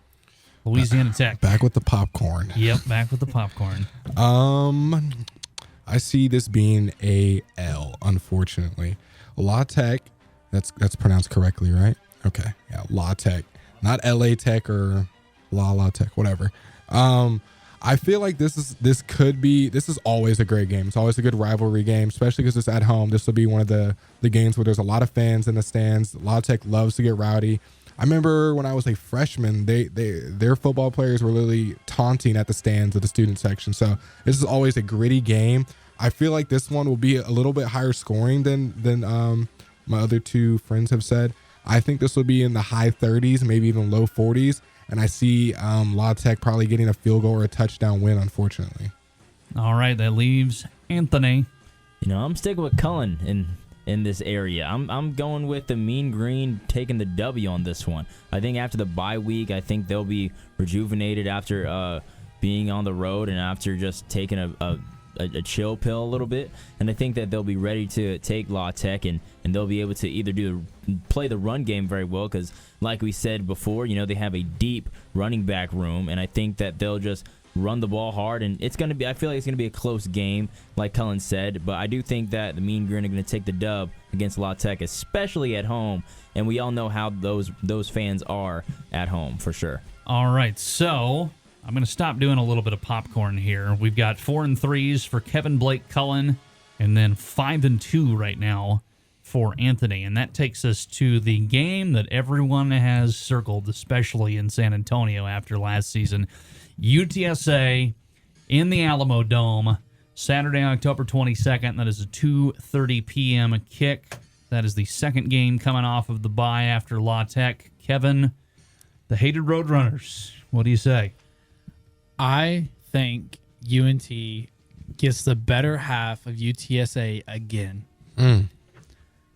Louisiana Tech. Back with the popcorn. Yep, back with the popcorn. I see this being a L, unfortunately. La Tech, that's pronounced correctly, right? Okay, yeah, La Tech. Not LA Tech or La Tech, whatever. I feel like this is always a great game. It's always a good rivalry game, especially because it's at home. This will be one of the games where there's a lot of fans in the stands. La Tech loves to get rowdy. I remember when I was a freshman, their football players were literally taunting at the stands of the student section. So this is always a gritty game. I feel like this one will be a little bit higher scoring than my other two friends have said. I think this will be in the high 30s, maybe even low 40s. And I see La Tech probably getting a field goal or a touchdown win, unfortunately. All right, that leaves Anthony. I'm sticking with Cullen in this area. I'm going with the Mean Green taking the W on this one. I think after the bye week, I think they'll be rejuvenated after being on the road and after just taking a chill pill a little bit, and I think that they'll be ready to take La Tech and they'll be able to either play the run game very well because, like we said before, they have a deep running back room, and I think that they'll just run the ball hard, and I feel like it's going to be a close game, like Cullen said, but I do think that the Mean Green are going to take the dub against La Tech, especially at home, and we all know how those fans are at home for sure. All right, so I'm going to stop doing a little bit of popcorn here. We've got 4 and 3s for Kevin, Blake, Cullen, and then 5 and 2 right now for Anthony. And that takes us to the game that everyone has circled, especially in San Antonio after last season. UTSA in the Alamo Dome, Saturday, October 22nd. That is a 2:30 p.m. kick. That is the second game coming off of the bye after La Tech. Kevin, the hated Roadrunners, what do you say? I think UNT gets the better half of UTSA again.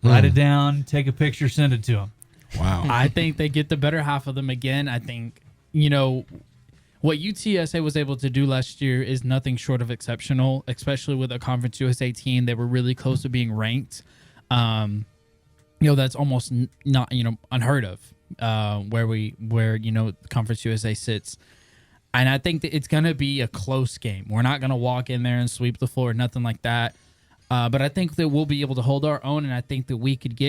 Write it down, take a picture, send it to them. Wow. I think they get the better half of them again. I think, what UTSA was able to do last year is nothing short of exceptional, especially with a Conference USA team. They were really close to being ranked. That's almost not, unheard of where Conference USA sits. And I think that it's going to be a close game. We're not going to walk in there and sweep the floor, nothing like that. But I think that we'll be able to hold our own, and I think that we could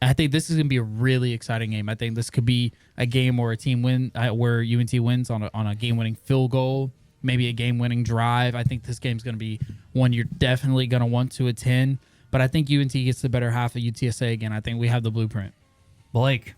I think this is going to be a really exciting game. I think this could be a game where where UNT wins on a game-winning field goal, maybe a game-winning drive. I think this game's going to be one you're definitely going to want to attend. But I think UNT gets the better half of UTSA again. I think we have the blueprint. Blake.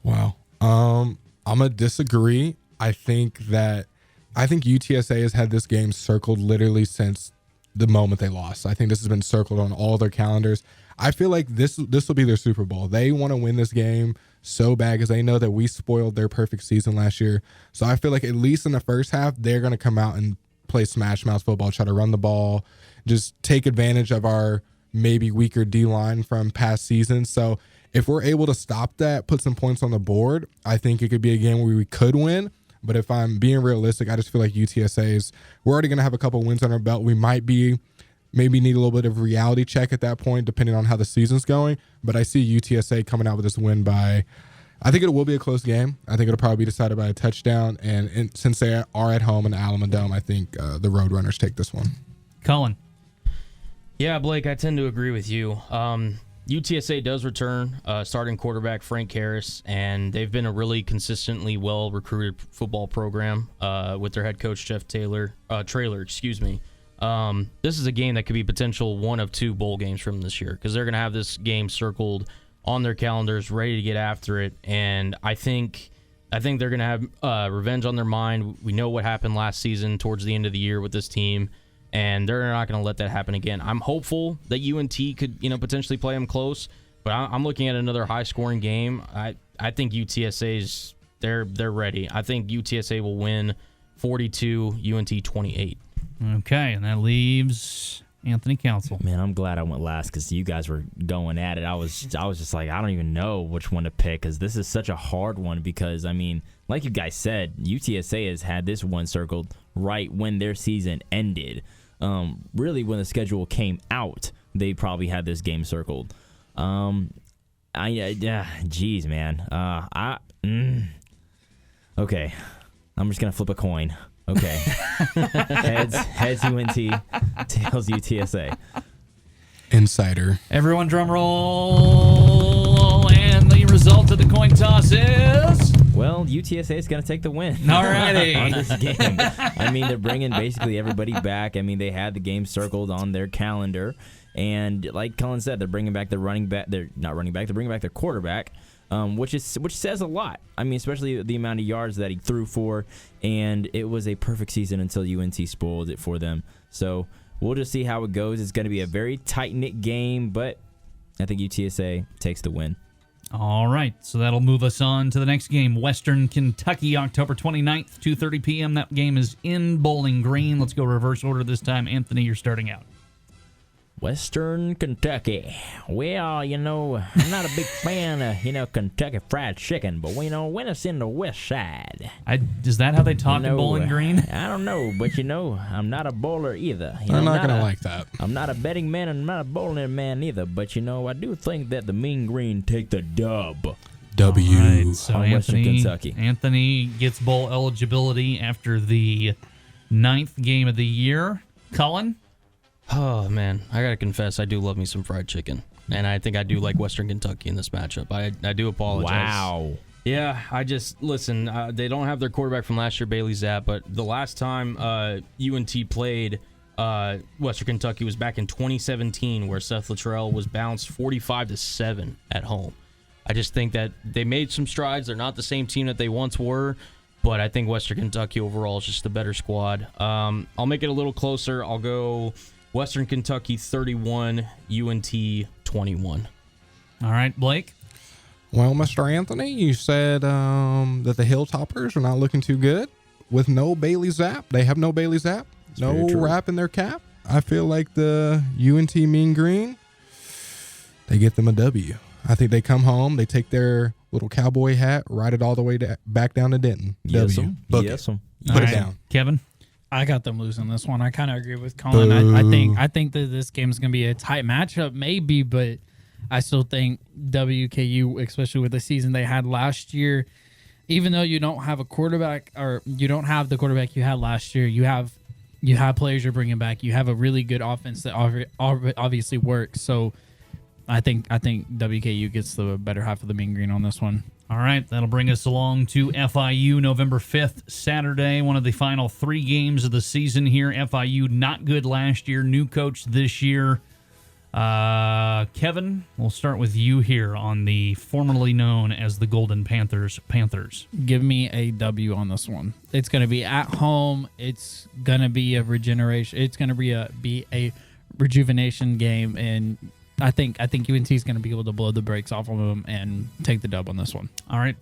Wow. I'm going to disagree. I think UTSA has had this game circled literally since the moment they lost. I think this has been circled on all their calendars. I feel like this will be their Super Bowl. They want to win this game so bad because they know that we spoiled their perfect season last year. So I feel like at least in the first half, they're going to come out and play smash mouth football, try to run the ball, just take advantage of our maybe weaker D-line from past seasons. So if we're able to stop that, put some points on the board, I think it could be a game where we could win. But if I'm being realistic, I just feel like we're already going to have a couple wins on our belt. We might be maybe need a little bit of reality check at that point, depending on how the season's going. But I see UTSA coming out with this win by, I think it will be a close game. I think it'll probably be decided by a touchdown. And since they are at home in the Alamo Dome, I think the Roadrunners take this one. Cullen. Yeah, Blake, I tend to agree with you. UTSA does return starting quarterback Frank Harris, and they've been a really consistently well-recruited football program with their head coach Jeff Trailer. This is a game that could be potential one of 2 bowl games from this year because they're going to have this game circled on their calendars, ready to get after it. And I think they're going to have revenge on their mind. We know what happened last season towards the end of the year with this team, and they're not going to let that happen again. I'm hopeful that UNT could, potentially play them close, but I'm looking at another high-scoring game. I think UTSA's they're ready. I think UTSA will win 42, UNT 28. Okay, and that leaves Anthony Council. Man, I'm glad I went last because you guys were going at it. I was just like, I don't even know which one to pick because this is such a hard one because, like you guys said, UTSA has had this one circled right when their season ended. Really, when the schedule came out, they probably had this game circled. Geez, man. Okay, I'm just going to flip a coin. Okay. Heads UNT, tails UTSA. Insider. Everyone drum roll, and the result of the coin toss is... Well, UTSA is going to take the win. Alrighty. On this game. They're bringing basically everybody back. They had the game circled on their calendar. And like Cullen said, they're bringing back their running back. They're not running back. They're bringing back their quarterback. Which says a lot. Especially the amount of yards that he threw for, and it was a perfect season until UNT spoiled it for them. So we'll just see how it goes. It's going to be a very tight-knit game, but I think UTSA takes the win. All right, so that'll move us on to the next game. Western Kentucky, October 29th, 2:30 p.m. That game is in Bowling Green. Let's go reverse order this time. Anthony, you're starting out. Western Kentucky. Well, I'm not a big fan of, Kentucky Fried Chicken, but, when it's in the West Side. Is that how they talk in Bowling Green? I don't know, but, I'm not a bowler either. I'm not going to like that. I'm not a betting man and I'm not a bowling man either, but, I do think that the Mean Green take the dub. W. All right, so on Western Kentucky. Anthony gets bowl eligibility after the 9th game of the year. Cullen? Oh, man, I got to confess, I do love me some fried chicken. And I think I do like Western Kentucky in this matchup. I do apologize. Wow. Yeah, listen, they don't have their quarterback from last year, Bailey Zapp, but the last time UNT played Western Kentucky was back in 2017, where Seth Luttrell was bounced 45-7 at home. I just think that they made some strides. They're not the same team that they once were, but I think Western Kentucky overall is just a better squad. I'll make it a little closer. I'll go Western Kentucky 31, UNT 21. All right, Blake? Well, Mr. Anthony, you said that the Hilltoppers are not looking too good with no Bailey Zapp. They have no Bailey Zapp, no wrap in their cap. I feel like the UNT Mean Green, they get them a W. I think they come home, they take their little cowboy hat, ride it all the way back down to Denton. Yes, W. Put it down. Kevin? I got them losing this one. I kind of agree with Cullen. I think that this game is going to be a tight matchup, maybe, but I still think WKU, especially with the season they had last year, even though you don't have a quarterback or you don't have the quarterback you had last year, you have players you're bringing back. You have a really good offense that obviously works. So I think WKU gets the better half of the Mean Green on this one. All right, that'll bring us along to FIU November 5th, Saturday, one of the final 3 games of the season here. FIU not good last year, new coach this year. Kevin, we'll start with you here on the formerly known as the Golden Panthers. Give me a W on this one. It's going to be at home. It's going to be a regeneration. It's going to be a rejuvenation game, and I think UNT is going to be able to blow the brakes off of them and take the dub on this one. All right,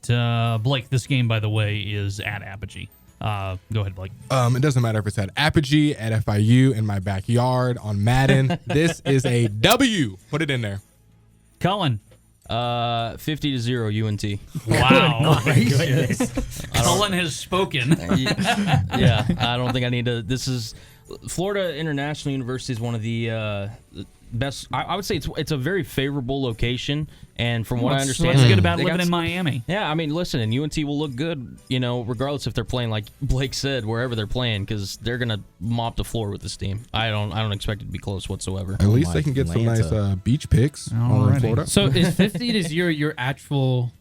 Blake, this game, by the way, is at Apogee. Go ahead, Blake. It doesn't matter if it's at Apogee, at FIU, in my backyard, on Madden. This is a W. Put it in there. Cullen. 50-0 UNT. Wow. Goodness. Cullen has spoken. Yeah, I don't think I need to. This is Florida International University is one of the best. I would say it's a very favorable location, and from what I understand, what's good about they living got in Miami? Yeah, I mean, listen, and UNT will look good, regardless if they're playing like Blake said, wherever they're playing, because they're gonna mop the floor with this team. I don't expect it to be close whatsoever. At least they can get some nice beach picks all in Florida. So is 50-0 your actual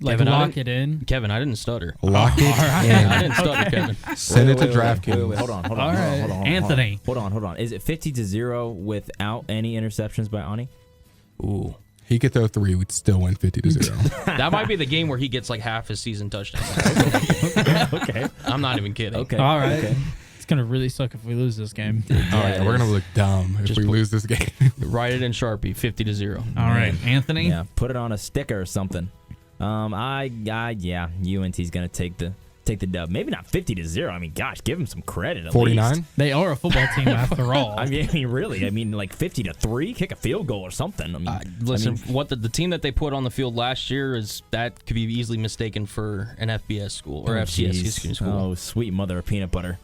Kevin, lock it in? Kevin, I didn't stutter. Lock it in. I didn't stutter, Kevin. Send it to DraftKings. Wait, hold on. Anthony. Hold on. Is it 50-0 without any interceptions by Ani? Ooh. He could throw 3. We'd still win 50-0. That might be the game where he gets like half his season touchdowns. Okay. I'm not even kidding. Okay. All right. Okay. It's going to really suck if we lose this game. We're going to look dumb if we lose this game. Write it in Sharpie, 50-0. All right, Anthony. Yeah, put it on a sticker or something. UNT's gonna take the dub. Maybe not 50-0. I mean, gosh, give them some credit. At 49. least. They are a football team after all. I mean, really. I mean, like 50-3, kick a field goal or something. I mean, Listen, what the team that they put on the field last year is that could be easily mistaken for an FBS school or FCS school. Oh, sweet mother of peanut butter.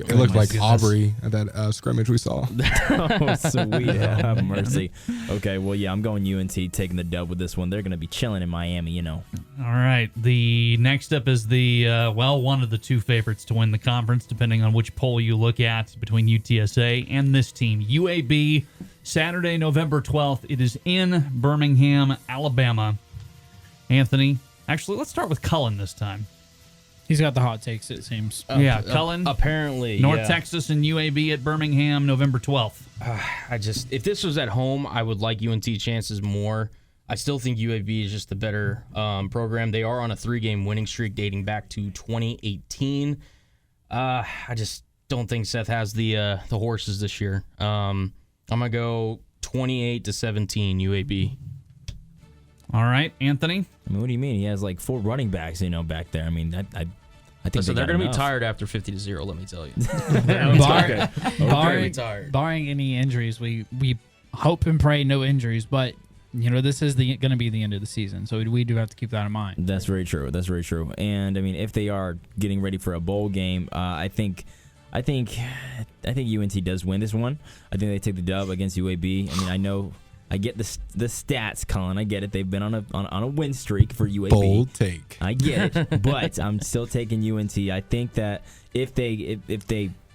It looked like Aubrey at that scrimmage we saw. Oh, sweet. Have mercy. Okay, well, yeah, I'm going UNT taking the dub with this one. They're going to be chilling in Miami, All right. The next up is one of the two favorites to win the conference, depending on which poll you look at, between UTSA and this team. UAB, Saturday, November 12th. It is in Birmingham, Alabama. Anthony, actually, let's start with Cullen this time. He's got the hot takes, it seems. Cullen. Apparently, North Texas and UAB at Birmingham, November 12th. If this was at home, I would like UNT chances more. I still think UAB is just the better program. They are on a 3-game winning streak dating back to 2018. I just don't think Seth has the horses this year. I'm gonna go 28-17 UAB. All right, Anthony. I mean, what do you mean? He has like 4 running backs, back there. I mean, I think So they're going to be tired after 50-0. Let me tell you. Barring any injuries, we hope and pray no injuries. But this is going to be the end of the season, so we do have to keep that in mind. That's very true. And I mean, if they are getting ready for a bowl game, I think UNT does win this one. I think they take the dub against UAB. I mean, I know. I get the stats, Colin. I get it. They've been on a win streak for UAB. Bold take. I get it, but I'm still taking UNT. I think that if they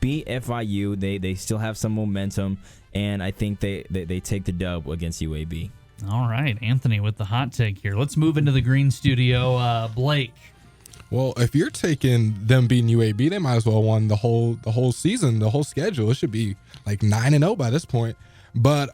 beat FIU, they still have some momentum, and I think they take the dub against UAB. All right, Anthony with the hot take here. Let's move into the green studio. Blake. Well, if you're taking them beating UAB, they might as well won the whole season, the whole schedule. It should be like 9-0 by this point. But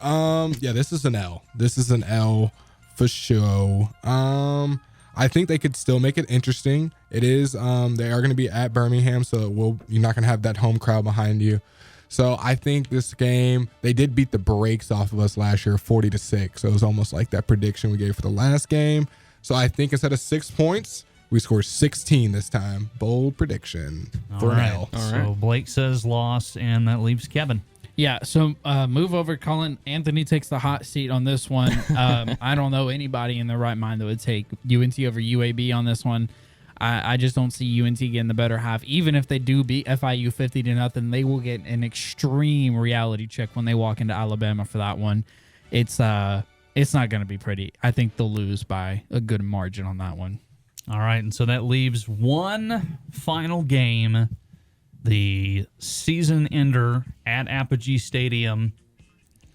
this is an L. This is an L for sure. I think they could still make it interesting. It is. They are going to be at Birmingham, so you're not going to have that home crowd behind you. So I think this game, they did beat the brakes off of us last year, 40-6. So it was almost like that prediction we gave for the last game. So I think instead of 6 points, we score 16 this time. Bold prediction for an L. So Blake says loss, and that leaves Kevin. Yeah, so move over, Cullen. Anthony takes the hot seat on this one. I don't know anybody in their right mind that would take UNT over UAB on this one. I just don't see UNT getting the better half. Even if they do beat FIU 50-0, they will get an extreme reality check when they walk into Alabama for that one. It's not going to be pretty. I think they'll lose by a good margin on that one. All right, and so that leaves one final game. The season ender at Apogee Stadium.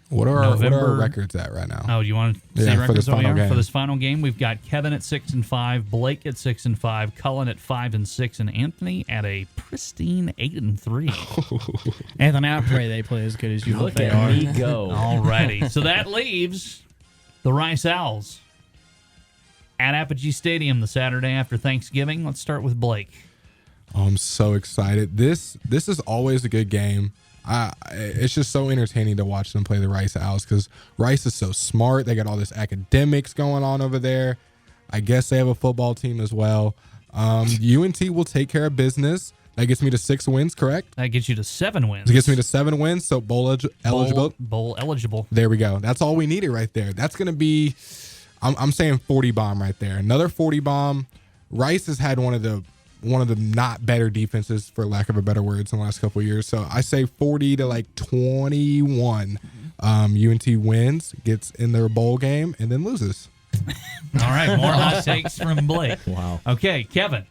What are our records at right now? Oh, you want to say records for this final game? For this final game, we've got Kevin at 6-5, Blake at 6-5, Cullen at 5-6, and Anthony at a pristine 8-3. Anthony, I pray they play as good as you hope they at are. me go. All righty. So that leaves the Rice Owls at Apogee Stadium the Saturday after Thanksgiving. Let's start with Blake. Oh, I'm so excited. This is always a good game. It's just so entertaining to watch them play the Rice Owls because Rice is so smart. They got all this academics going on over there. I guess they have a football team as well. UNT will take care of business. That gets me to 6 wins, correct? That gets you to 7 wins. It gets me to 7 wins, so bowl eligible. Bowl eligible. There we go. That's all we needed right there. That's going to be, I'm saying 40 bomb right there. Another 40 bomb. Rice has had one of the one of the not better defenses, for lack of a better words, in the last couple of years. So I say 40 to like 21. UNT wins, gets in their bowl game, and then loses. All right, more hot takes from Blake. Wow. Okay, Kevin.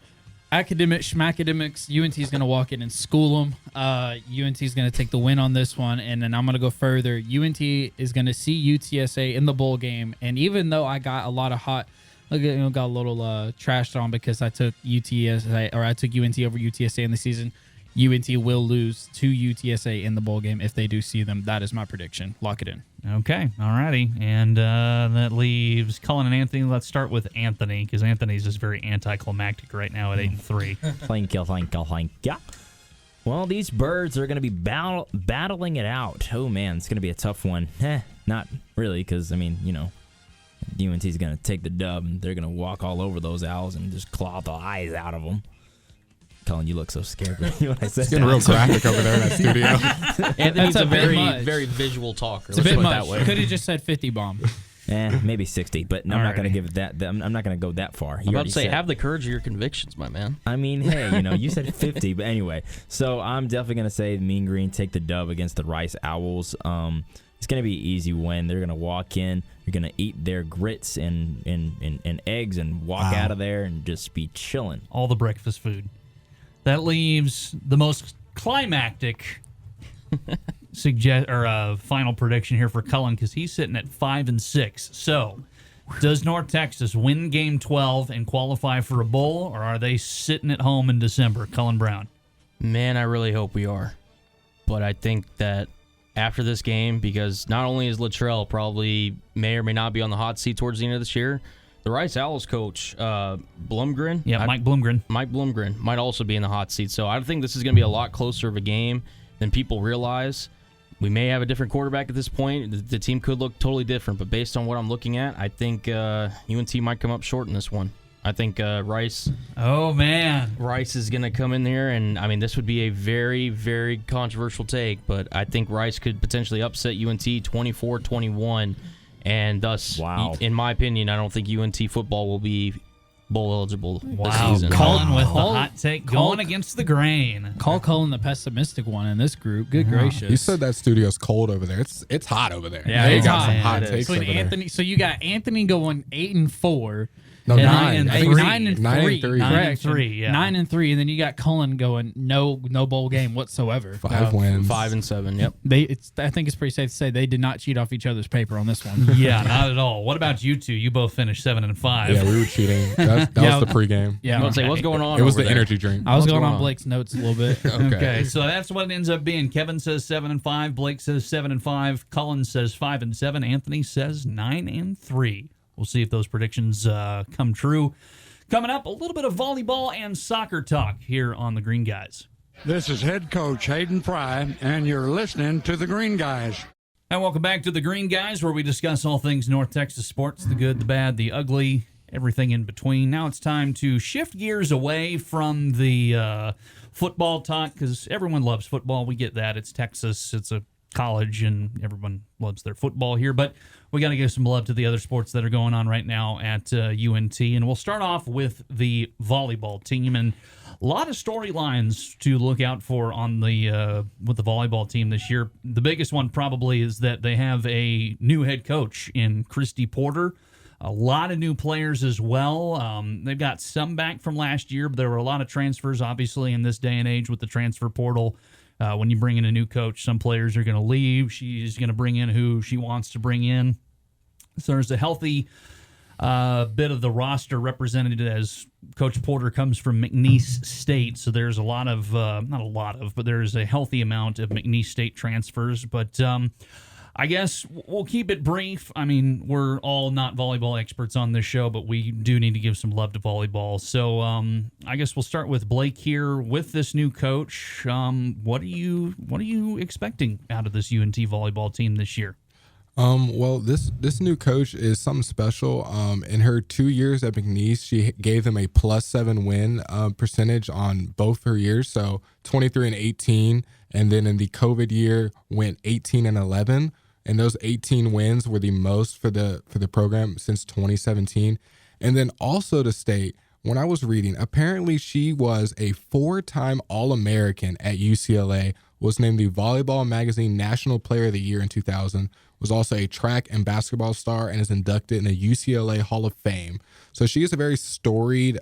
Academics, UNT is going to walk in and school them. UNT is going to take the win on this one, and then I'm going to go further. UNT is going to see UTSA in the bowl game, and even though I got a lot of got a little trashed on because I took UTSA, or I took UNT over UTSA in the season, UNT will lose to UTSA in the bowl game if they do see them. That is my prediction. Lock it in. Okay, all righty. And that leaves Cullen and Anthony. Let's start with Anthony, because Anthony's just very anticlimactic right now at 8-3. Thank you. Well, these birds are going to be battling it out. Oh, man, it's going to be a tough one. Not really, because, I mean, UNT's going to take the dub, and they're going to walk all over those owls and just claw the eyes out of them. Cullen, you look so scared when I said It's getting real graphic over there in that studio. Anthony's That's a a bit very, much. very visual talker. It's a Let's bit put it much. that way. Could have just said 50 bomb. Maybe 60, but no, I'm not going to give it that. I'm not going to go that far. I'm about to say, have the courage of your convictions, my man. I mean, hey, you said 50, but anyway. So I'm definitely going to say Mean Green take the dub against the Rice Owls. It's going to be an easy win. They're going to walk in. You're going to eat their grits and eggs and walk out of there and just be chilling. All the breakfast food. That leaves the most climactic final prediction here for Cullen, because he's sitting at 5-6. So, does North Texas win Game 12 and qualify for a bowl, or are they sitting at home in December? Cullen Brown. Man, I really hope we are. But I think that after this game, because not only is Luttrell probably may or may not be on the hot seat towards the end of this year, the Rice Owls coach, Blumgren. Yeah, Mike Blumgren. Mike Blumgren might also be in the hot seat. So I think this is going to be a lot closer of a game than people realize. We may have a different quarterback at this point. The team could look totally different. But based on what I'm looking at, I think UNT might come up short in this one. I think Rice. Oh, man. Rice is going to come in there, and I mean, this would be a very, very controversial take, but I think Rice could potentially upset UNT 24-21. And thus, in my opinion, I don't think UNT football will be bowl eligible this season. Cullen with the hot take going against the grain. Call Cullen the pessimistic one in this group. Good gracious. You said that studio's cold over there. It's hot over there. Yeah, They it's got hot. some hot It is. takes over there. Anthony, so you got Anthony going 8-4. No, and 9. then- I think it's 9-3. 9-3. 9-3, yeah. 9-3, and then you got Cullen going no bowl game whatsoever. 5 wins. 5-7. Yep. I think it's pretty safe to say they did not cheat off each other's paper on this one. Yeah, not at all. What about you two? You both finished 7-5. Yeah, we were cheating. That was the pregame. Yeah, I'm going to say, what's going on? It was over the there? energy drink. I was What's going going on on? Blake's notes a little bit. Okay, so that's what it ends up being. Kevin says 7-5. Blake says 7-5. Cullen says 5-7. Anthony says 9-3. We'll see if those predictions come true. Coming up, a little bit of volleyball and soccer talk here on the Green Guys. This is head coach Hayden Fry, and you're listening to the Green Guys. And welcome back to the Green Guys, where we discuss all things North Texas sports, the good, the bad, the ugly, everything in between. Now it's time to shift gears away from the football talk, because everyone loves football. We get that. It's Texas. It's a college, and everyone loves their football here. But we got to give some love to the other sports that are going on right now at UNT. And we'll start off with the volleyball team. And a lot of storylines to look out for on the with the volleyball team this year. The biggest one probably is that they have a new head coach in Christy Porter. A lot of new players as well. They've got some back from last year, but there were a lot of transfers, obviously, in this day and age with the transfer portal. When you bring in a new coach, some players are going to leave. She's going to bring in who she wants to bring in. So there's a healthy bit of the roster represented as Coach Porter comes from McNeese State. So there's a lot of, not a lot of, but there's a healthy amount of McNeese State transfers. But I guess we'll keep it brief. I mean, we're all not volleyball experts on this show, but we do need to give some love to volleyball. So I guess we'll start with Blake here with this new coach. What are you expecting out of this UNT volleyball team this year? Well, this new coach is something special. In her 2 years at McNeese, she gave them a +7 win percentage on both her years. So 23 and 18, and then in the COVID year went 18 and 11. And those 18 wins were the most for the program since 2017. And then also to state, when I was reading, apparently she was a 4-time All-American at UCLA, was named the Volleyball Magazine National Player of the Year in 2000, was also a track and basketball star, and is inducted in the UCLA Hall of Fame. So she is a very storied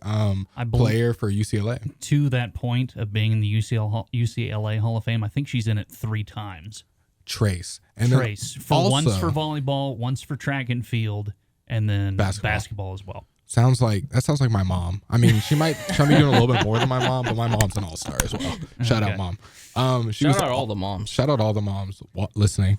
player for UCLA. To that point of being in the UCLA Hall of Fame, I think she's in it 3 times. Trace. Once for volleyball, once for track and field, and then basketball as well. Sounds like my mom. I mean, she might be doing a little bit more than my mom, but my mom's an all-star as well. Shout out, Mom. Shout out all the moms. Shout out all the moms listening.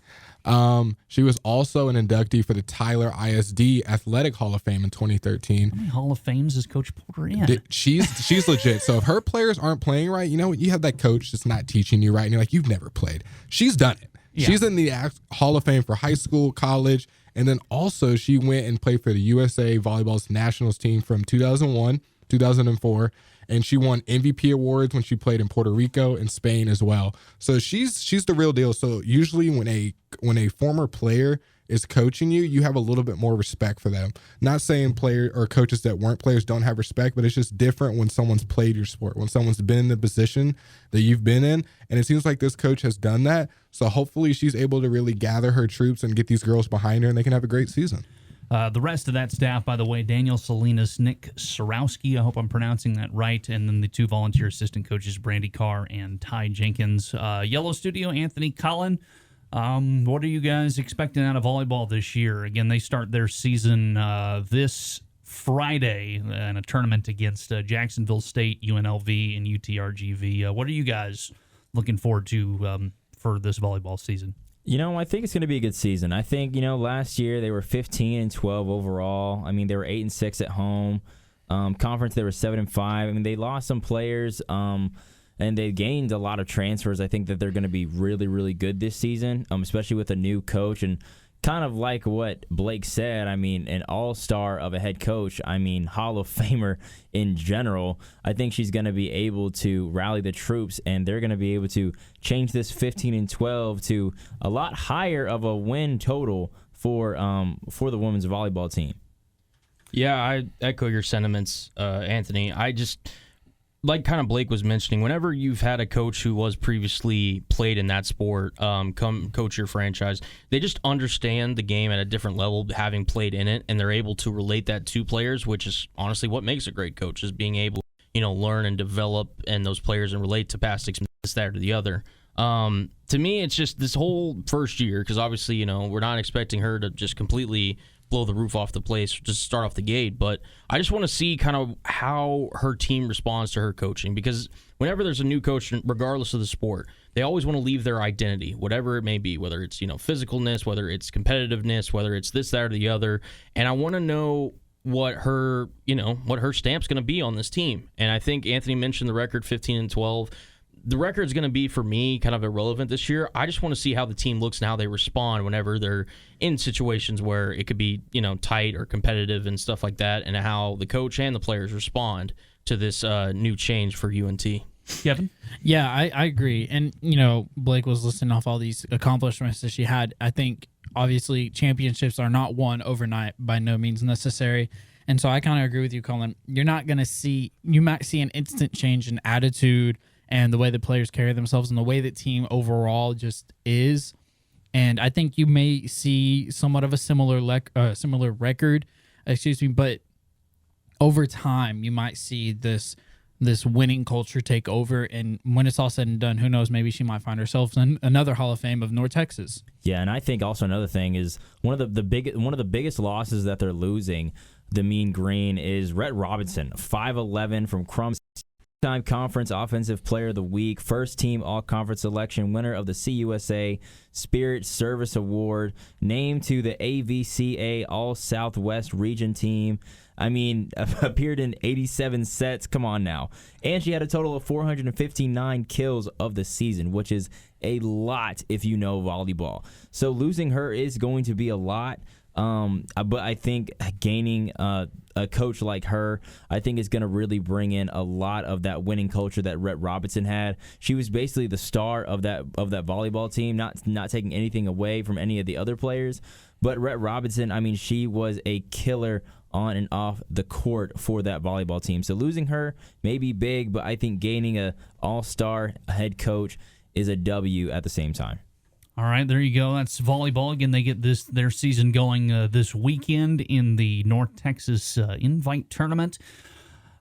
She was also an inductee for the Tyler ISD Athletic Hall of Fame in 2013. How many Hall of Fames is Coach Porter in? She's legit. So if her players aren't playing right, you have that coach that's not teaching you right, and you're like, you've never played. She's done it. Yeah. She's in the Hall of Fame for high school, college, and then also she went and played for the USA Volleyball's nationals team from 2001, 2004, and she won MVP awards when she played in Puerto Rico and Spain as well. So she's the real deal. So usually when a former player is coaching you, you have a little bit more respect for them. Not saying player or coaches that weren't players don't have respect, but it's just different when someone's played your sport, when someone's been in the position that you've been in. And it seems like this coach has done that. So hopefully she's able to really gather her troops and get these girls behind her, and they can have a great season. The rest of that staff, by the way, Daniel Salinas, Nick Sorowski, I hope I'm pronouncing that right, and then the 2 volunteer assistant coaches, Brandy Carr and Ty Jenkins. Yellow Studio, Anthony Cullen. What are you guys expecting out of volleyball this year? Again, they start their season this Friday in a tournament against Jacksonville State, UNLV, and UTRGV. What are you guys looking forward to for this volleyball season? I think it's going to be a good season. I think, last year they were 15-12 overall. I mean, they were 8-6 at home. Conference, they were 7-5. I mean, they lost some players, and they gained a lot of transfers. I think that they're going to be really, really good this season, especially with a new coach. And kind of like what Blake said, I mean, an all-star of a head coach, I mean, Hall of Famer in general. I think she's going to be able to rally the troops, and they're going to be able to change this 15-12 to a lot higher of a win total for the women's volleyball team. Yeah, I echo your sentiments, Anthony. I just, like kind of Blake was mentioning, whenever you've had a coach who was previously played in that sport come coach your franchise, they just understand the game at a different level, having played in it, and they're able to relate that to players, which is honestly what makes a great coach, is being able learn and develop and those players and relate to past experiences, that or the other. To me, it's just this whole first year, because obviously, we're not expecting her to just completely blow the roof off the place, just start off the gate, but I just want to see kind of how her team responds to her coaching, because whenever there's a new coach, regardless of the sport, they always want to leave their identity, whatever it may be, whether it's physicalness, whether it's competitiveness, whether it's this, that, or the other, and I want to know what her stamp's going to be on this team. And I think Anthony mentioned the record 15-12. The record's going to be, for me, kind of irrelevant this year. I just want to see how the team looks and how they respond whenever they're in situations where it could be, tight or competitive and stuff like that, and how the coach and the players respond to this new change for UNT. Kevin? Yeah, I agree. And, Blake was listing off all these accomplishments that she had. I think, obviously, championships are not won overnight, by no means necessary. And so I kind of agree with you, Colin. You might see an instant change in attitude and the way the players carry themselves and the way the team overall just is. And I think you may see somewhat of a similar record, but over time you might see this winning culture take over. And when it's all said and done, who knows, maybe she might find herself in another Hall of Fame of North Texas. Yeah, and I think also another thing is one of the biggest losses that they're losing, the Mean Green, is Rhett Robinson, 5'11" from Crum. Time Conference Offensive Player of the Week, first team All-Conference selection, winner of the CUSA Spirit Service Award, named to the AVCA All-Southwest Region team. I mean, appeared in 87 sets. Come on now. And she had a total of 459 kills of the season, which is a lot if you know volleyball. So losing her is going to be a lot. But I think gaining a coach like her, I think is going to really bring in a lot of that winning culture that Rhett Robinson had. She was basically the star of that volleyball team, not taking anything away from any of the other players. But Rhett Robinson, I mean, she was a killer on and off the court for that volleyball team. So losing her may be big, but I think gaining a all-star head coach is a W at the same time. All right, there you go. That's volleyball. Again, they get their season going this weekend in the North Texas Invite Tournament.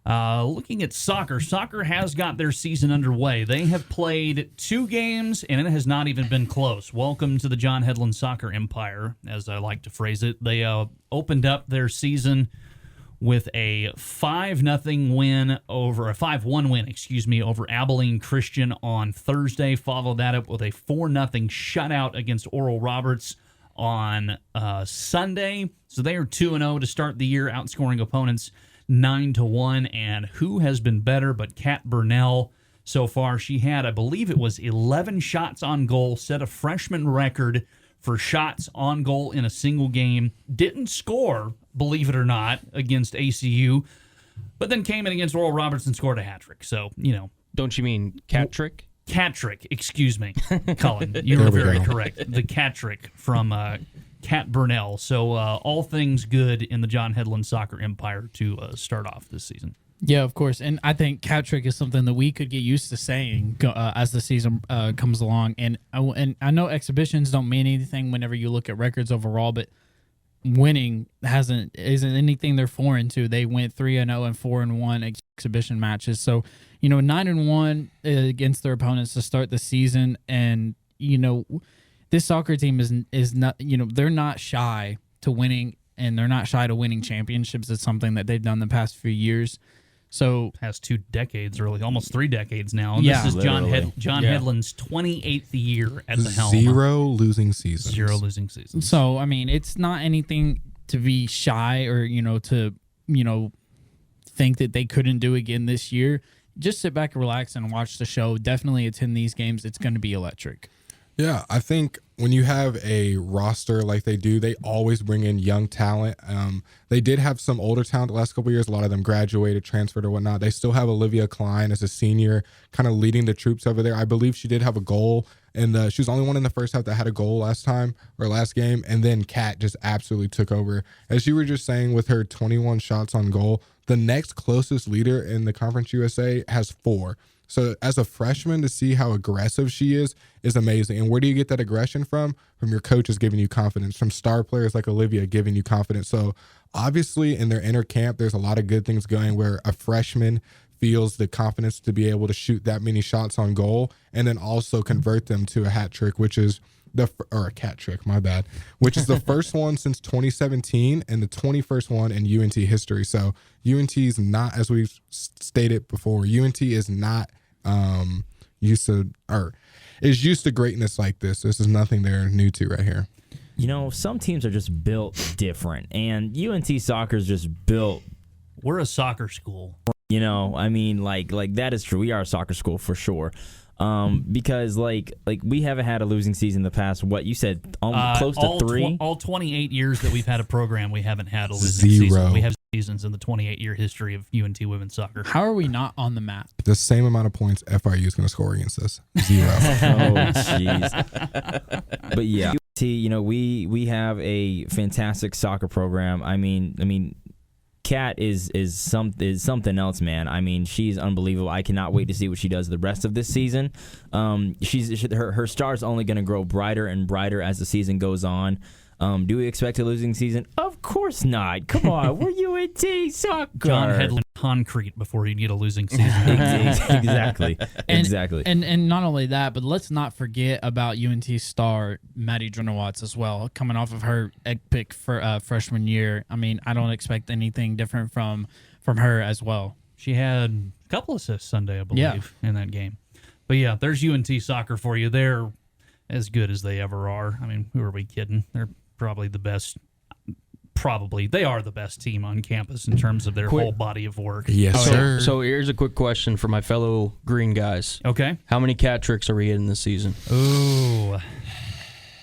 Looking at soccer, soccer has got their season underway. They have played 2 games, and it has not even been close. Welcome to the John Hedlund Soccer Empire, as I like to phrase it. They opened up their season with a 5-1 win over Abilene Christian on Thursday. Followed that up with a 4-0 shutout against Oral Roberts on Sunday. So they are 2-0 to start the year, outscoring opponents 9-1. And who has been better but Kat Burnell so far? She had, I believe it was 11 shots on goal, set a freshman record for shots on goal in a single game. Didn't score, believe it or not, against ACU, but then came in against Oral Roberts and scored a hat trick. So, Don't you mean cat trick? Cat trick, excuse me, Cullen. You were very correct. The cat trick from Kat Burnell. So all things good in the John Hedlund Soccer Empire to start off this season. Yeah, of course. And I think cat trick is something that we could get used to saying as the season comes along. And I know exhibitions don't mean anything whenever you look at records overall, but winning isn't anything they're foreign to. They went 3-0 and 4-1 exhibition matches. So, 9-1 against their opponents to start the season. And, this soccer team is not, they're not shy to winning, and they're not shy to winning championships. It's something that they've done the past few years. So past 2 decades, really, almost 3 decades now. Yeah, this is John Hedlund's 28th year at the helm. 0 losing seasons. 0 losing seasons. So it's not anything to be shy or to think that they couldn't do again this year. Just sit back and relax and watch the show. Definitely attend these games. It's going to be electric. Yeah, I think when you have a roster like they do, they always bring in young talent. They did have some older talent the last couple of years. A lot of them graduated, transferred, or whatnot. They still have Olivia Klein as a senior, kind of leading the troops over there. I believe she did have a goal, and she was the only one in the first half that had a goal last game. And then Kat just absolutely took over. As you were just saying, with her 21 shots on goal, the next closest leader in the Conference USA has 4. So as a freshman, to see how aggressive she is amazing. And where do you get that aggression from? From your coaches giving you confidence, from star players like Olivia giving you confidence. So obviously in their inner camp, there's a lot of good things going where a freshman feels the confidence to be able to shoot that many shots on goal and then also convert them to a hat trick, which is a cat trick, my bad, which is the first one since 2017 and the 21st one in UNT history. So UNT is not, as we've stated before, UNT is not used to greatness like this. This is nothing they're new to right here. Some teams are just built different, and UNT soccer is just built. We're a soccer school. Like that is true. We are a soccer school for sure. Because like we haven't had a losing season in the past. What you said, close to 3. All 28 years that we've had a program, we haven't had a losing season. We have seasons in the 28-year history of UNT women's soccer. How are we not on the map? The same amount of points FIU is going to score against us. 0. Oh, jeez. But yeah, UNT, we have a fantastic soccer program. I mean. Kat is something else, man. She's unbelievable. I cannot wait to see what she does the rest of this season. Her star's only going to grow brighter and brighter as the season goes on. Do we expect a losing season? Of course not. Come on, we're UNT soccer. John Hedlund concrete before he'd get a llosing season. Exactly. Exactly. And not only that, but let's not forget about UNT star Maddie Drenowatz as well, coming off of her epic for freshman year. I don't expect anything different from her as well. She had a couple assists Sunday, I believe, in that game. But yeah, there's UNT soccer for you. They're as good as they ever are. Who are we kidding? They're probably the best. They are the best team on campus in terms of their whole body of work. Yes, sir. So here's a quick question for my fellow green guys. Okay. How many cat tricks are we getting this season? Ooh. You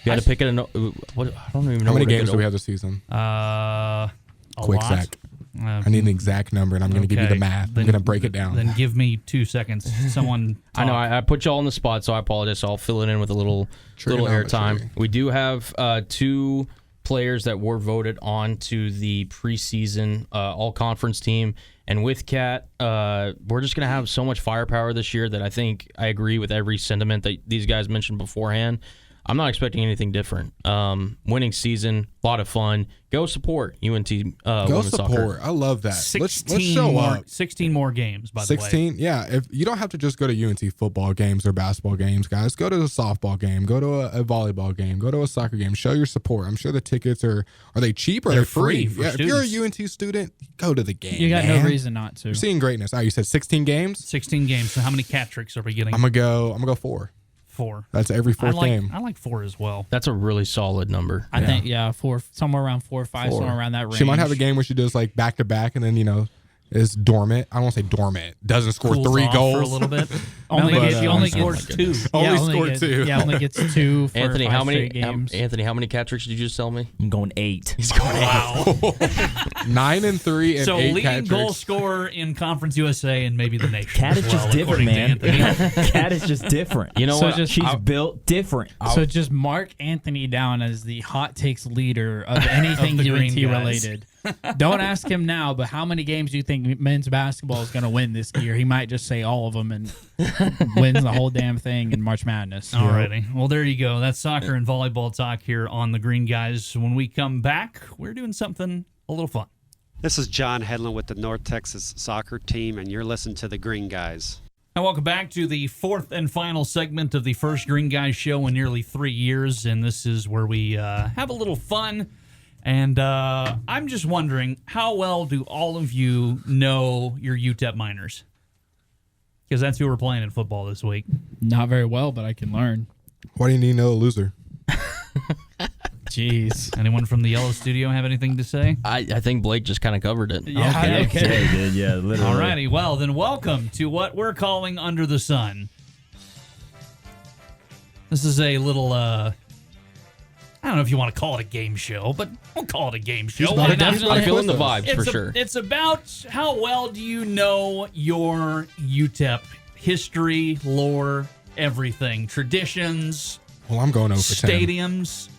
got to pick it. I don't even know. How many games do we have this season? A quick lot. Zach. I need an exact number, and I'm going to give you the math. I'm going to break it down. Then give me 2 seconds. Someone talk. I know I put you all on the spot, so I apologize. So I'll fill it in with a little airtime. We do have 2 players that were voted on to the preseason all-conference team. And with Cat, we're just going to have so much firepower this year that I think I agree with every sentiment that these guys mentioned beforehand. I'm not expecting anything different. Winning season, a lot of fun. Go support UNT Go women's support. soccer. I love that. 16 Let's show more, up. 16 more games, by the way. 16, yeah. If you don't have to just go to UNT football games or basketball games, guys. Go to a softball game. Go to a volleyball game. Go to a soccer game. Show your support. I'm sure the tickets are they cheap or They're they're free? free for Yeah, if you're a students. UNT student, go to the game. You got man. no reason not to. You're seeing greatness. Oh, you said 16 games? 16 games. So how many cat tricks are we getting? I'm gonna go 4. 4. That's every fourth game. I like 4 as well. That's a really solid number. I think, 4, somewhere around 4 or 5, somewhere around that range. She might have a game where she does like back to back and then is dormant. I won't say dormant. Doesn't score Cools 3 off goals for a little bit. But, She only oh my scores 2. Only scored 2. Yeah, only gets 2 for Anthony, 5 how many straight games. Anthony, how many cat tricks did you just tell me? I'm going 8. Wow. 9 and 3 and So 8 leading cat goal tricks. scorer in Conference USA and maybe the nation. Cat as is just well, different, according to man. Anthony. Cat is just different. You know So what? just- She's built different. So just mark Anthony down as the hot takes leader of anything Of the UNT green guys. related. Don't ask him now, but how many games do you think men's basketball is going to win this year? He might just say all of them and wins the whole damn thing in March Madness. Alrighty. Well, there you go. That's soccer and volleyball talk here on the Green Guys. When we come back, we're doing something a little fun. This is John Hedlund with the North Texas soccer team, and you're listening to the Green Guys. And welcome back to the fourth and final segment of the first Green Guys show in nearly 3 years. And this is where we have a little fun. And I'm just wondering, how well do all of you know your Utep Miners? Because that's who we're playing in football this week. Not very well, but I can learn. Why do you need to know a loser? Jeez. Anyone from the Yellow Studio have anything to say? I think Blake just kind of covered it. Yeah, okay. Yeah, dude. Yeah, literally. Alrighty, well, then welcome to what we're calling Under the Sun. This is a little, I don't know if you want to call it a game show, but we'll call it a game show. Why not? I'm feeling the vibes for sure. It's about how well do you know your UTEP history, lore, everything, traditions, Well, I'm going over 10. stadiums.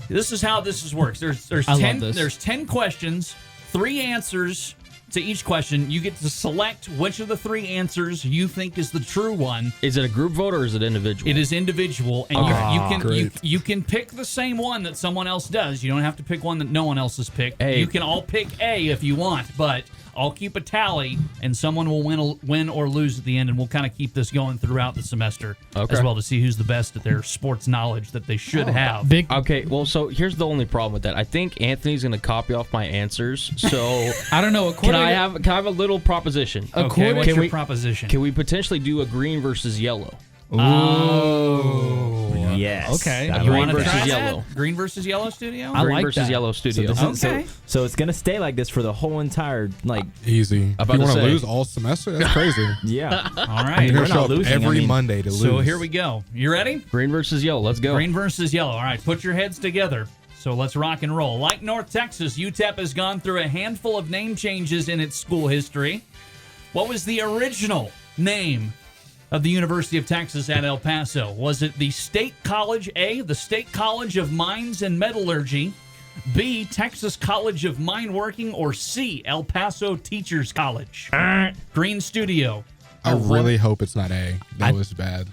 This is how this works. There's I love 10 this. there's 10 questions, 3 answers to each question. You get to select which of the 3 answers you think is the true one. Is it a group vote or is it individual? It is individual, and you can pick the same one that someone else does. You don't have to pick one that no one else has picked. Hey. You can all pick A if you want, but I'll keep a tally, and someone will win or lose at the end, and we'll kind of keep this going throughout the semester as well to see who's the best at their sports knowledge that they should have. Big. Okay, well, so here's the only problem with that. I think Anthony's going to copy off my answers. So I don't know. can I have a little proposition? Okay, what's Can your we- proposition? Can we potentially do a green versus yellow? Oh. Yes. Okay. That You would want to work. versus try yellow. that? Green versus yellow studio? I Green like versus that. yellow studio. Okay. So it's gonna stay like this for the whole entire Easy. If about you to want to say. lose all semester, that's crazy. yeah. All You're right. going we're to show not up losing, every I mean- Monday to lose. So here we go. You ready? Green versus yellow. Let's go. Green versus yellow. All right, put your heads together. So let's rock and roll. Like North Texas, UTEP has gone through a handful of name changes in its school history. What was the original name of the University of Texas at El Paso? Was it the State College A, the State College of Mines and Metallurgy, B, Texas College of Mine Working, or C, El Paso Teachers College? Green Studio. I really hope it's not A. That was bad.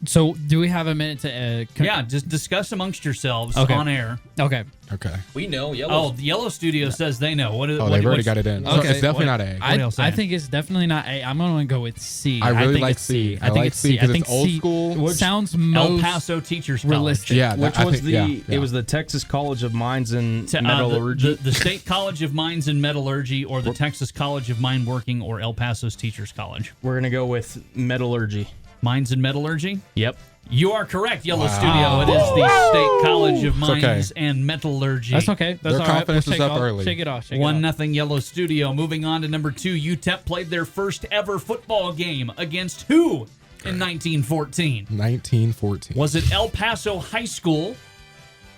So, do we have a minute to? Yeah, just discuss amongst yourselves Okay. on air. Okay. Okay. We know yellow. Oh, the Yellow Studio says they know. What? Oh, they've already got it in. So Okay. it's definitely not A. What else I saying? think it's definitely not A. I'm going to go with C. I really think like it's C. I I think like it's C C. I because think it's old C school. sounds El most Paso Teachers College. realistic. Yeah, Which I was think- the? yeah, yeah. It was the Texas College of Mines and The, Metallurgy. the State College of Mines and Metallurgy, or the Texas College of Mine Working, or El Paso's Teachers College. We're gonna go with metallurgy. Mines and Metallurgy? Yep. You are correct, Yellow Studio. It is the State College of Mines okay. and Metallurgy. That's okay. That's Their all right. confidence We'll is shake up off- early. Shake it off. Shake it off. 1-0 Yellow Studio. Moving on to number 2, UTEP played their first ever football game against who in 1914? 1914. Was it El Paso High School?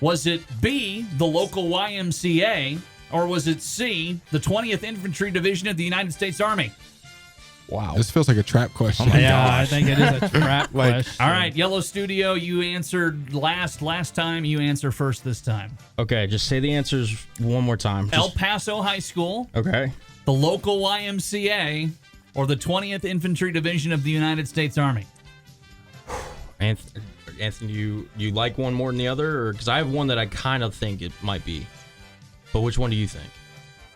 Was it B, the local YMCA? Or was it C, the 20th Infantry Division of the United States Army? Wow. This feels like a trap question. I think it is a trap question. All right, Yellow Studio, you answered last time. You answer first this time. Okay, just say the answers one more time. El Paso High School, Okay. the local YMCA, or the 20th Infantry Division of the United States Army? Anthony, you like one more than the other? Because I have one that I kind of think it might be. But which one do you think?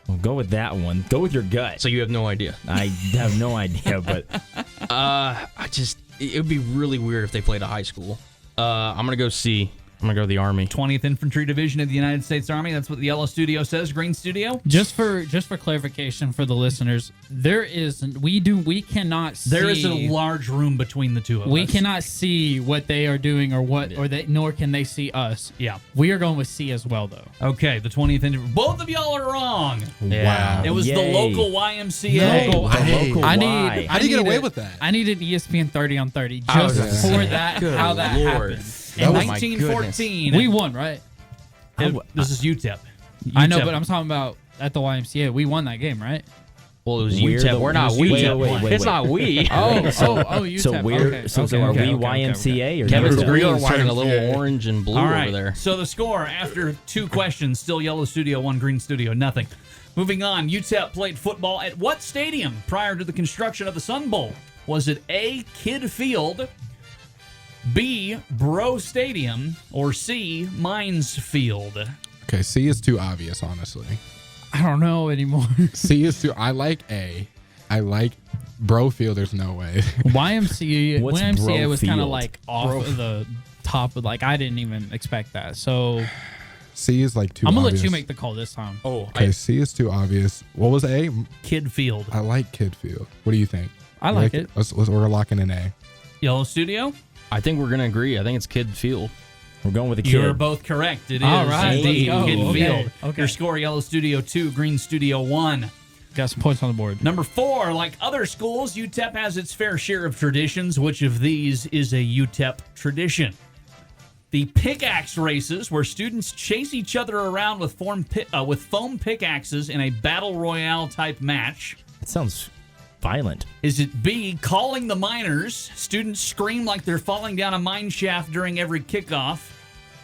Well, go with that one. Go with your gut. So you have no idea. I have no idea, but It would be really weird if they played a high school. I'm going to go C. I'm going to go the Army. 20th Infantry Division of the United States Army. That's what the Yellow Studio says. Green Studio? Just for clarification for the listeners, we cannot see. There is a large room between the two of us. We cannot see what they are doing nor can they see us. Yeah. We are going with C as well, though. Okay, the 20th Infantry. Both of y'all are wrong. Wow. It was the Yay. local YMCA. No. local I Y. need. How do you get away with that? I need an ESPN 30 on 30 I was just gonna for say, that. good How that Lord. happened. In my 1914. We won, right? This is UTEP. I know, UTEP. but I'm talking about at the YMCA. We won that game, right? Well, it was We're UTEP. the- We're not wait, we. wait, It's not we. You so tap. we're Okay, so okay, are okay, we okay, YMCA or Kevin's UTEP? green turning a YMCA. little orange and blue All right. over there. So the score after 2 questions, still Yellow Studio 1, Green Studio nothing. Moving on, UTEP played football at what stadium prior to the construction of the Sun Bowl? Was it A, Kidd Field, B, Bro Stadium, or C, Mines Field? Okay, C is too obvious, honestly. I don't know anymore. C is too. I like A. I like Brofield. There's no way. YMCA What's YMCA was kind of Brofield? like off of the top of I didn't even expect that. So C is like too I'm gonna obvious. let you make the call this time. Oh, Okay, C is too obvious. What was A? Kidd Field. I like Kid Field. What do you think? I like it. We're locking in A. Yellow Studio? I think we're gonna agree. I think it's Kidd Field. We're going with the kid. You're both correct. It is All right, indeed let's go. Kidd Okay, Field. okay. Your score, Yellow Studio 2, Green Studio 1. Got some points on the board. Number 4, like other schools, UTEP has its fair share of traditions. Which of these is a UTEP tradition? The pickaxe races, where students chase each other around with foam pickaxes in a battle royale type match. It sounds violent. Is it B, calling the miners? Students scream like they're falling down a mine shaft during every kickoff.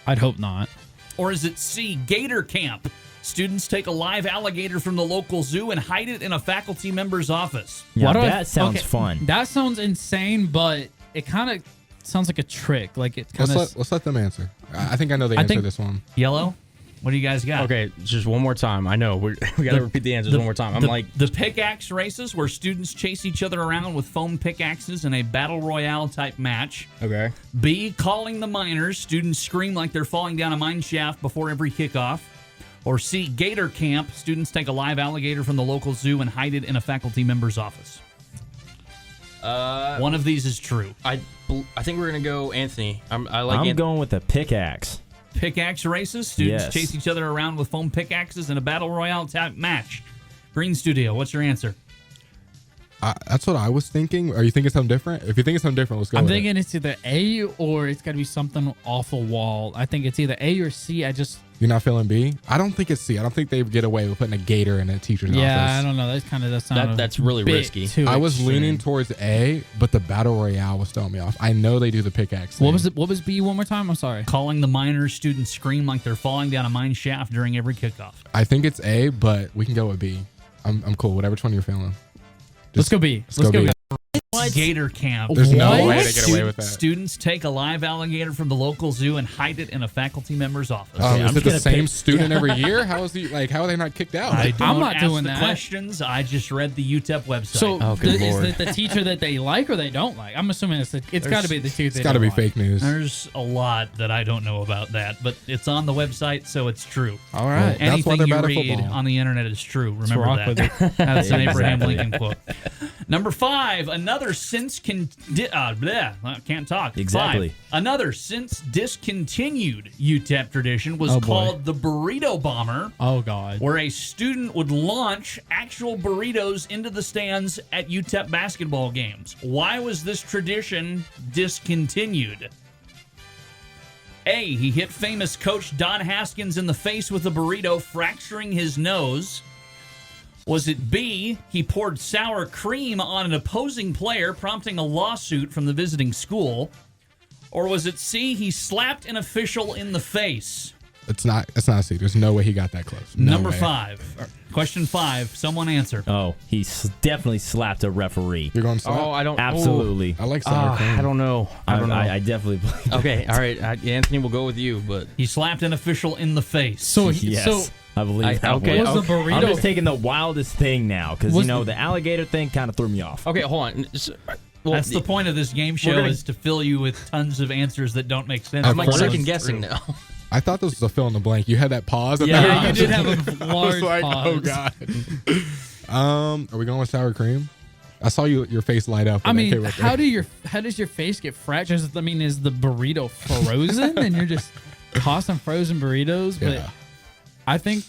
I'd hope not. Or is it C, Gator Camp? Students take a live alligator from the local zoo and hide it in a faculty member's office. Yeah, Why do I- that sounds okay, fun. That sounds insane, but it kind of sounds like a trick. Like it kind Let's let them answer. I think I know the I answer think- to this one. Yellow, what do you guys got? Okay, just one more time. I know we got to repeat the answers one more time. I'm like, the pickaxe races, where students chase each other around with foam pickaxes in a battle royale type match. okay. B, calling the miners. Students scream like they're falling down a mine shaft before every kickoff. Or C, Gator Camp. Students take a live alligator from the local zoo and hide it in a faculty member's office. One of these is true. I think we're gonna go Anthony. I like. I'm going with the pickaxe. Pickaxe races. Students Yes. chase each other around with foam pickaxes in a battle royale type match. Green Studio, what's your answer? That's what I was thinking. Are you thinking something different? If you think it's something different, let's go. I'm with thinking it's either A or it's got to be something off a wall. I think it's either A or C. You're not feeling B? I don't think it's C. I don't think they get away with putting a gator in a teacher's office. I don't know. That's kind of that's really risky. I was leaning towards A, but the battle royale was throwing me off. I know they do the pickaxe. What thing. was it? What was B one more time? I'm sorry. Calling the miners. Students scream like they're falling down a mine shaft during every kickoff. I think it's A, but we can go with B. I'm cool. Whatever one you're feeling. Let's go B. Let's go B. Gator Camp. There's no What? way to get away with that. Students take a live alligator from the local zoo and hide it in a faculty member's office. Is I'm it the gonna same pick- student every year? How is he like? How are they not kicked out? I don't I'm not ask doing the that. questions. I just read the UTEP website. So Oh, good is Lord. it the teacher that they like or they don't like? I'm assuming it's got to be the two. It's got to be fake news. there's a lot that I don't know about that, but it's on the website, so it's true. All right. That's why Anything they're you bad at read football. on the internet is true. Remember rock that. with it. That's an Abraham Exactly. Lincoln quote. Number 5, another since can't talk. Exactly. 5, another since discontinued UTEP tradition was Oh, boy. called the Burrito Bomber, Oh God. where a student would launch actual burritos into the stands at UTEP basketball games. Why was this tradition discontinued? A, he hit famous coach Don Haskins in the face with a burrito, fracturing his nose. Was it B, he poured sour cream on an opposing player, prompting a lawsuit from the visiting school? Or was it C, he slapped an official in the face? It's not C. There's no way he got that close. No Number way. 5. Question 5. Someone answer. Oh, he definitely slapped a referee. You're going to slap? Oh, I don't. Absolutely. I like sour cream. I don't know. I don't know. I definitely believe Okay, all right. Anthony will go with you, but He slapped an official in the face. So Yes. I believe that okay, one. was the burrito? I'm just taking the wildest thing now because, Was the alligator thing kind of threw me off. okay, hold on. Well, That's the point of this game show, gonna- is to fill you with tons of answers that don't make sense. I'm like First- second guessing now. I thought this was a fill in the blank. You had that pause. At Yeah, the you did have a I was large like, pause. oh god. Are we going with sour cream? I saw your face light up. I when that mean, came up how there. does your face get fractured? I mean, is the burrito frozen and you're just tossing frozen burritos? But Yeah. I think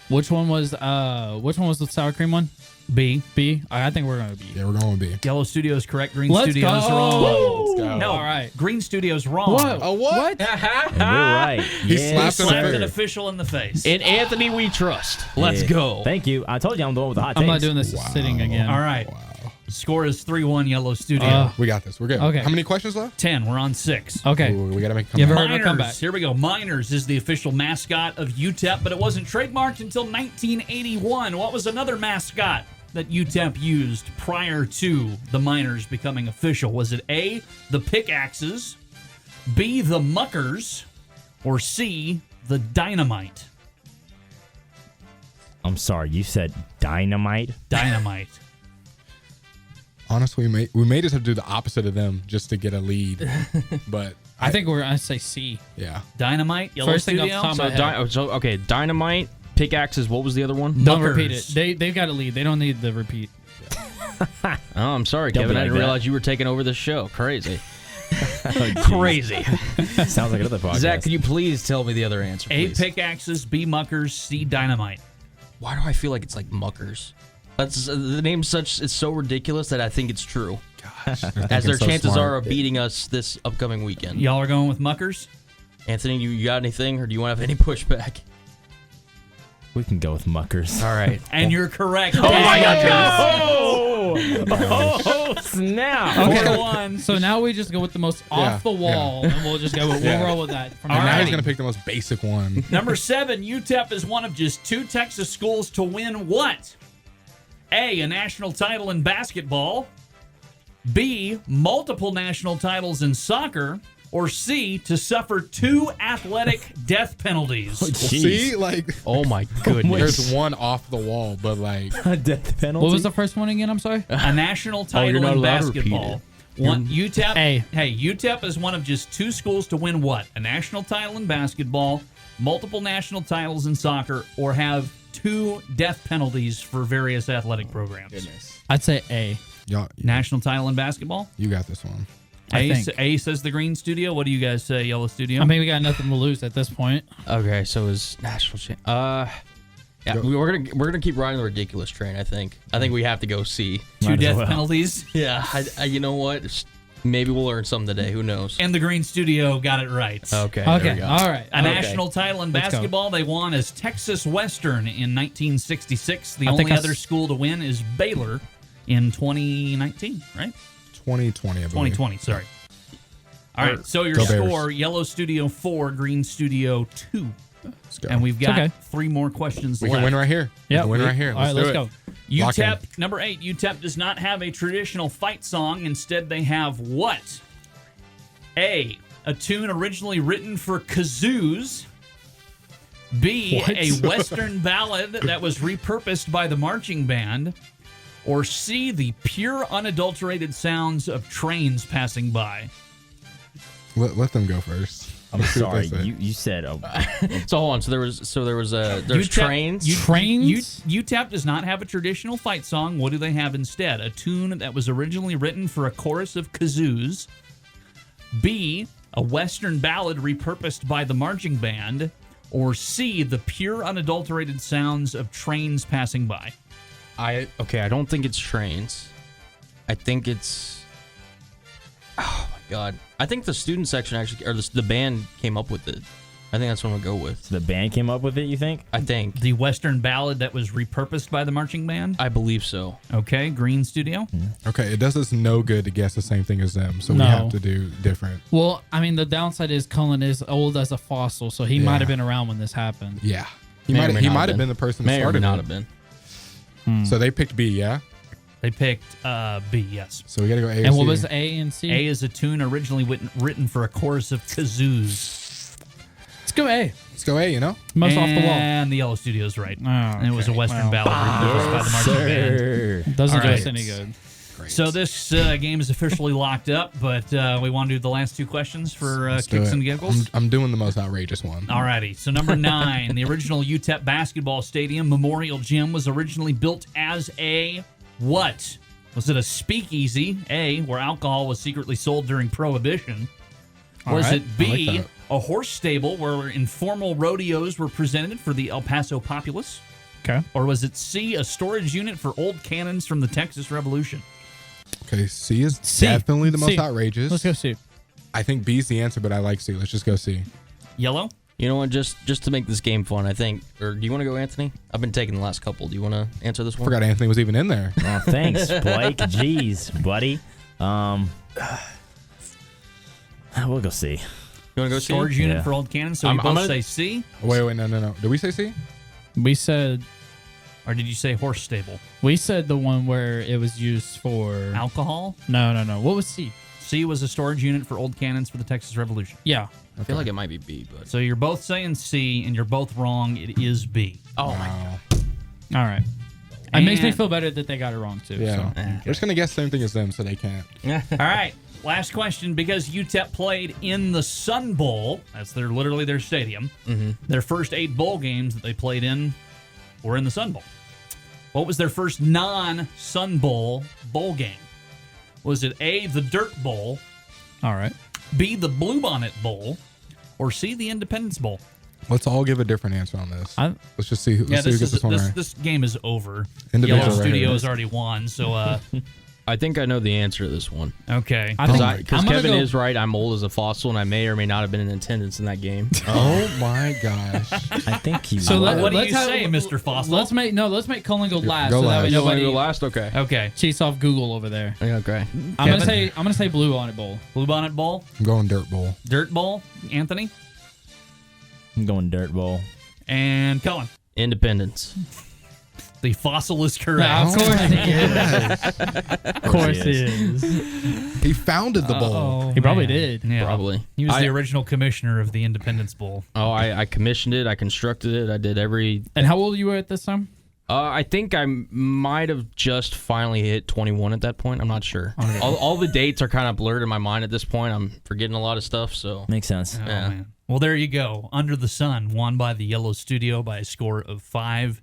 which one was the sour cream one? B. B. I think we're gonna B. Yeah, we're going with B. Yellow Studios correct. Green Let's Studios go. wrong. Let's go. No, All right. Green Studios wrong. What? Oh, what? And we're right. He Yeah. slapped him. Slapped Fair. an official in the face. In Anthony, we trust. Let's Yeah. go. Thank you. I told you I'm the one with the hot I'm takes. not doing this sitting again. All right. Wow. Score is 3-1 Yellow Studio. We got this. We're good. Okay. How many questions left? 10. We're on 6. Okay. Ooh, we got to make a You ever comeback. heard of a comeback? Miners. Here we go. Miners is the official mascot of Utep, but it wasn't trademarked until 1981. What was another mascot that Utep used prior to the Miners becoming official? Was it A, the Pickaxes, B, the Muckers, or C, the Dynamite? I'm sorry. You said dynamite? Dynamite. Honestly, we may just have to do the opposite of them just to get a lead. But I think we're gonna say C. yeah. Dynamite, Yellow First thing off the Studio. top of my head. Okay, Dynamite, Pickaxes. What was the other one? Don't Muckers. repeat it. They've got a lead. They don't need the repeat. Oh, I'm sorry, Don't Kevin. be I like didn't that. realize you were taking over the show. Crazy. Crazy. Sounds like another podcast. Zach, can you please tell me the other answer, A, please? Pickaxes, B, Muckers, C, Dynamite. Why do I feel like it's like Muckers? That's the name's it's so ridiculous that I think it's true. Gosh, As their chances are of beating us this upcoming weekend. Y'all are going with Muckers? Anthony, you got anything, or do you want to have any pushback? We can go with muckers. All right. And you're correct. Oh my God! Oh, snap! 4-1. So now we just go with the most off the wall, and we'll just go. We'll roll with that. From And now now he's going to pick the most basic one. Number 7, UTEP is one of just 2 Texas schools to win what? A, a national title in basketball. B, multiple national titles in soccer. Or C, to suffer 2 athletic death penalties. See, like, Oh my goodness. there's one off the wall, but like, A death penalty. What was the first one again? I'm sorry. A national you're title not in allowed to repeat basketball. One UTEP. A. Hey, UTEP is one of just 2 schools to win what? A national title in basketball, multiple national titles in soccer, or have 2 death penalties for various athletic programs. I'd say A. y'all, National title in basketball. you got this one. I think. A says the Green Studio. What do you guys say, Yellow Studio? I mean, we got nothing to lose at this point. Okay, so is national champ. Yeah, we're gonna keep riding the ridiculous train. I think we have to go C. 2 Might as death well. penalties. Yeah, you know what? Maybe we'll learn something today. Who knows? And the Green Studio got it right. Okay. there we Okay. go. All right. A national title in Let's go. basketball they won as Texas Western in 1966. The I think only I other s- school to win is Baylor in 2019, right? 2020, I believe. 2020, sorry. All right, so your Go Bears. score, Yellow Studio 4, Green Studio 2. Let's go. And we've got okay. 3 more questions we left. can win right here. We Yeah, can win right here. All right, do let's it. go. Lock in. UTEP, number 8, UTEP does not have a traditional fight song. Instead, they have what? A, a tune originally written for kazoos. B, What? a Western ballad that was repurposed by the marching band. Or C, the pure, unadulterated sounds of trains passing by. Let them go first. I'm See what they sorry. say. You said So hold on. So there's UTEP trains. Trains? UTEP does not have a traditional fight song. What do they have instead? A tune that was originally written for a chorus of kazoos. B, a Western ballad repurposed by the marching band. Or C, the pure, unadulterated sounds of trains passing by. I don't think it's trains. I think it's. Oh my god! I think the student section actually, or the band came up with it. I think that's what I'm going to go with. The band came up with it, you think? I think. The Western ballad that was repurposed by the marching band? I believe so. Okay, Green Studio. Okay, it does us no good to guess the same thing as them, so No. we have to do different. Well, I mean, the downside is Cullen is old as a fossil, so he might have been around when this happened. Yeah. He May or might may not have have been the person May that or may started not it. have been. So they picked B, yeah? They picked B, yes. So we got to go A or And what C. was A and C? A is a tune originally written for a chorus of kazoos. Let's go A. Let's go A, you know? Most off the wall. And the Yellow Studio's right. Oh, And it was a okay. Western Well, ballad repurposed by the marching band. Doesn't All do us right. any good. Great. So this game is officially locked up, but we want to do the last two questions for Let's do kicks it. and giggles. I'm doing the most outrageous one. Alrighty, so number 9, the original Utep basketball stadium Memorial Gym was originally built as a what? Was it a speakeasy, A, where alcohol was secretly sold during Prohibition? Was Alright, it B, I like that. a horse stable where informal rodeos were presented for the El Paso populace? Okay. Or was it C, a storage unit for old cannons from the Texas Revolution? Okay, C is C. definitely the most C. outrageous. Let's go C. I think B is the answer, but I like C. Let's just go C. Yellow? You know what? Just to make this game fun, I think. Or do you want to go, Anthony? I've been taking the last couple. Do you want to answer this one? Forgot Anthony was even in there. Oh, thanks, Blake. Jeez, buddy. We'll go C. You want to go Storage C? unit Yeah. for old cannons. So I'm you both gonna- say C? Wait, no. Did we say C? We said Or did you say horse stable? the one where it was used for Alcohol? No. What was C? C was a storage unit for old cannons for the Texas Revolution. Yeah. I feel like it might be B, but. So you're both saying C, and you're both wrong. It is B. Oh, my. Wow. All right. It makes me And- feel better that they got it wrong too. Yeah. So. We're just going to guess the same thing as them so they can't. All right. Last question. Because UTEP played in the Sun Bowl, that's literally their stadium, their first 8 bowl games that they played in were in the Sun Bowl. What was their first non-Sun Bowl game? Was it A, the Dirt Bowl, All right. B, the Bluebonnet Bowl, or C, the Independence Bowl? Let's all give a different answer on this. I- Let's just see who, let's see who gets this one right. this game is over. Individual Yellow right Studio here. has already won, so I think I know the answer to this one. okay. I think Because I'm gonna Kevin go- is right. I'm old as a fossil, and I may or may not have been in attendance in that game. Oh my gosh. I think he. So What do let's you have- say, Mr. Fossil? Let's make Cullen go last, go so that last. way You nobody last? Okay. Okay. cheats off Google over there. Yeah, okay. I'm gonna say Blue on it bowl. Bluebonnet Bowl, I'm going Dirt Bowl. Dirt Bowl, Anthony, I'm going Dirt Bowl. and Cullen. Independence. The fossil is correct. Of course he is. Yes. Of course he is. He founded the bowl. He probably did. Yeah. Probably. He was the I- original commissioner of the Independence Bowl. Oh, I commissioned it. I constructed it. I did every. And how old you were at this time? I think I might have just finally hit 21 at that point. I'm not sure. Okay. All the dates are kind of blurred in my mind at this point. I'm forgetting a lot of stuff. So Makes sense. Oh, Yeah. man. Well, there you go. Under the Sun won by the Yellow Studio by a score of 5-2.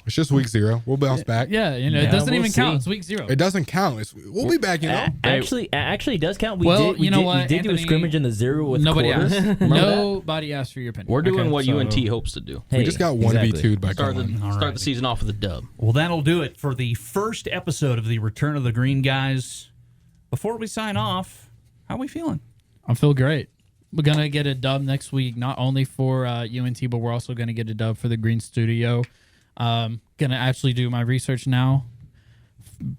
It's just week 0. We'll bounce back. Yeah, it Yeah, doesn't we'll even see. count. It's week 0. It doesn't count. We'll be back, you know. Actually, it does count. We Well, did, we you know did, what, we did do a Anthony? scrimmage in the 0 with Nobody quarters. asked. Remember that? Nobody asked for your opinion. we're doing Okay, what so- UNT hopes to do. We Hey, just got exactly. 1v2'd by Start Cullen. All the right. season off with a dub. Well, that'll do it for the first episode of the Return of the Green Guys. Before we sign off, how are we feeling? I feel great. We're going to get a dub next week, not only for UNT, but we're also going to get a dub for the Green Studio. Going to actually do my research now,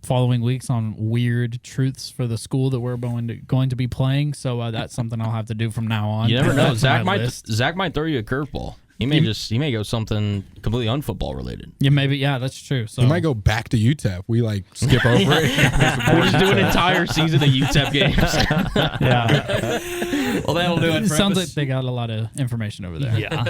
following weeks on weird truths for the school that we're going to be playing. So that's something I'll have to do from now on. You never know. That's on my Zach list. might throw you a curveball. He may go something completely unfootball related. Yeah, maybe. Yeah, that's true. So We might go back to UTEP. We skip over it. We're just doing an entire season of UTEP games. Yeah. Well, that'll do it. It For sounds like they got a lot of information over there. Yeah.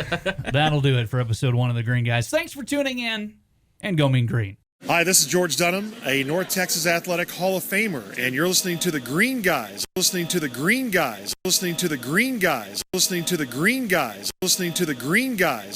That'll do it for episode 1 of the Green Guys. Thanks for tuning in, and go Mean Green. Hi, this is George Dunham, a North Texas Athletic Hall of Famer, and you're listening to the Green Guys, listening to the Green Guys, listening to the Green Guys, listening to the Green Guys, listening to the Green Guys.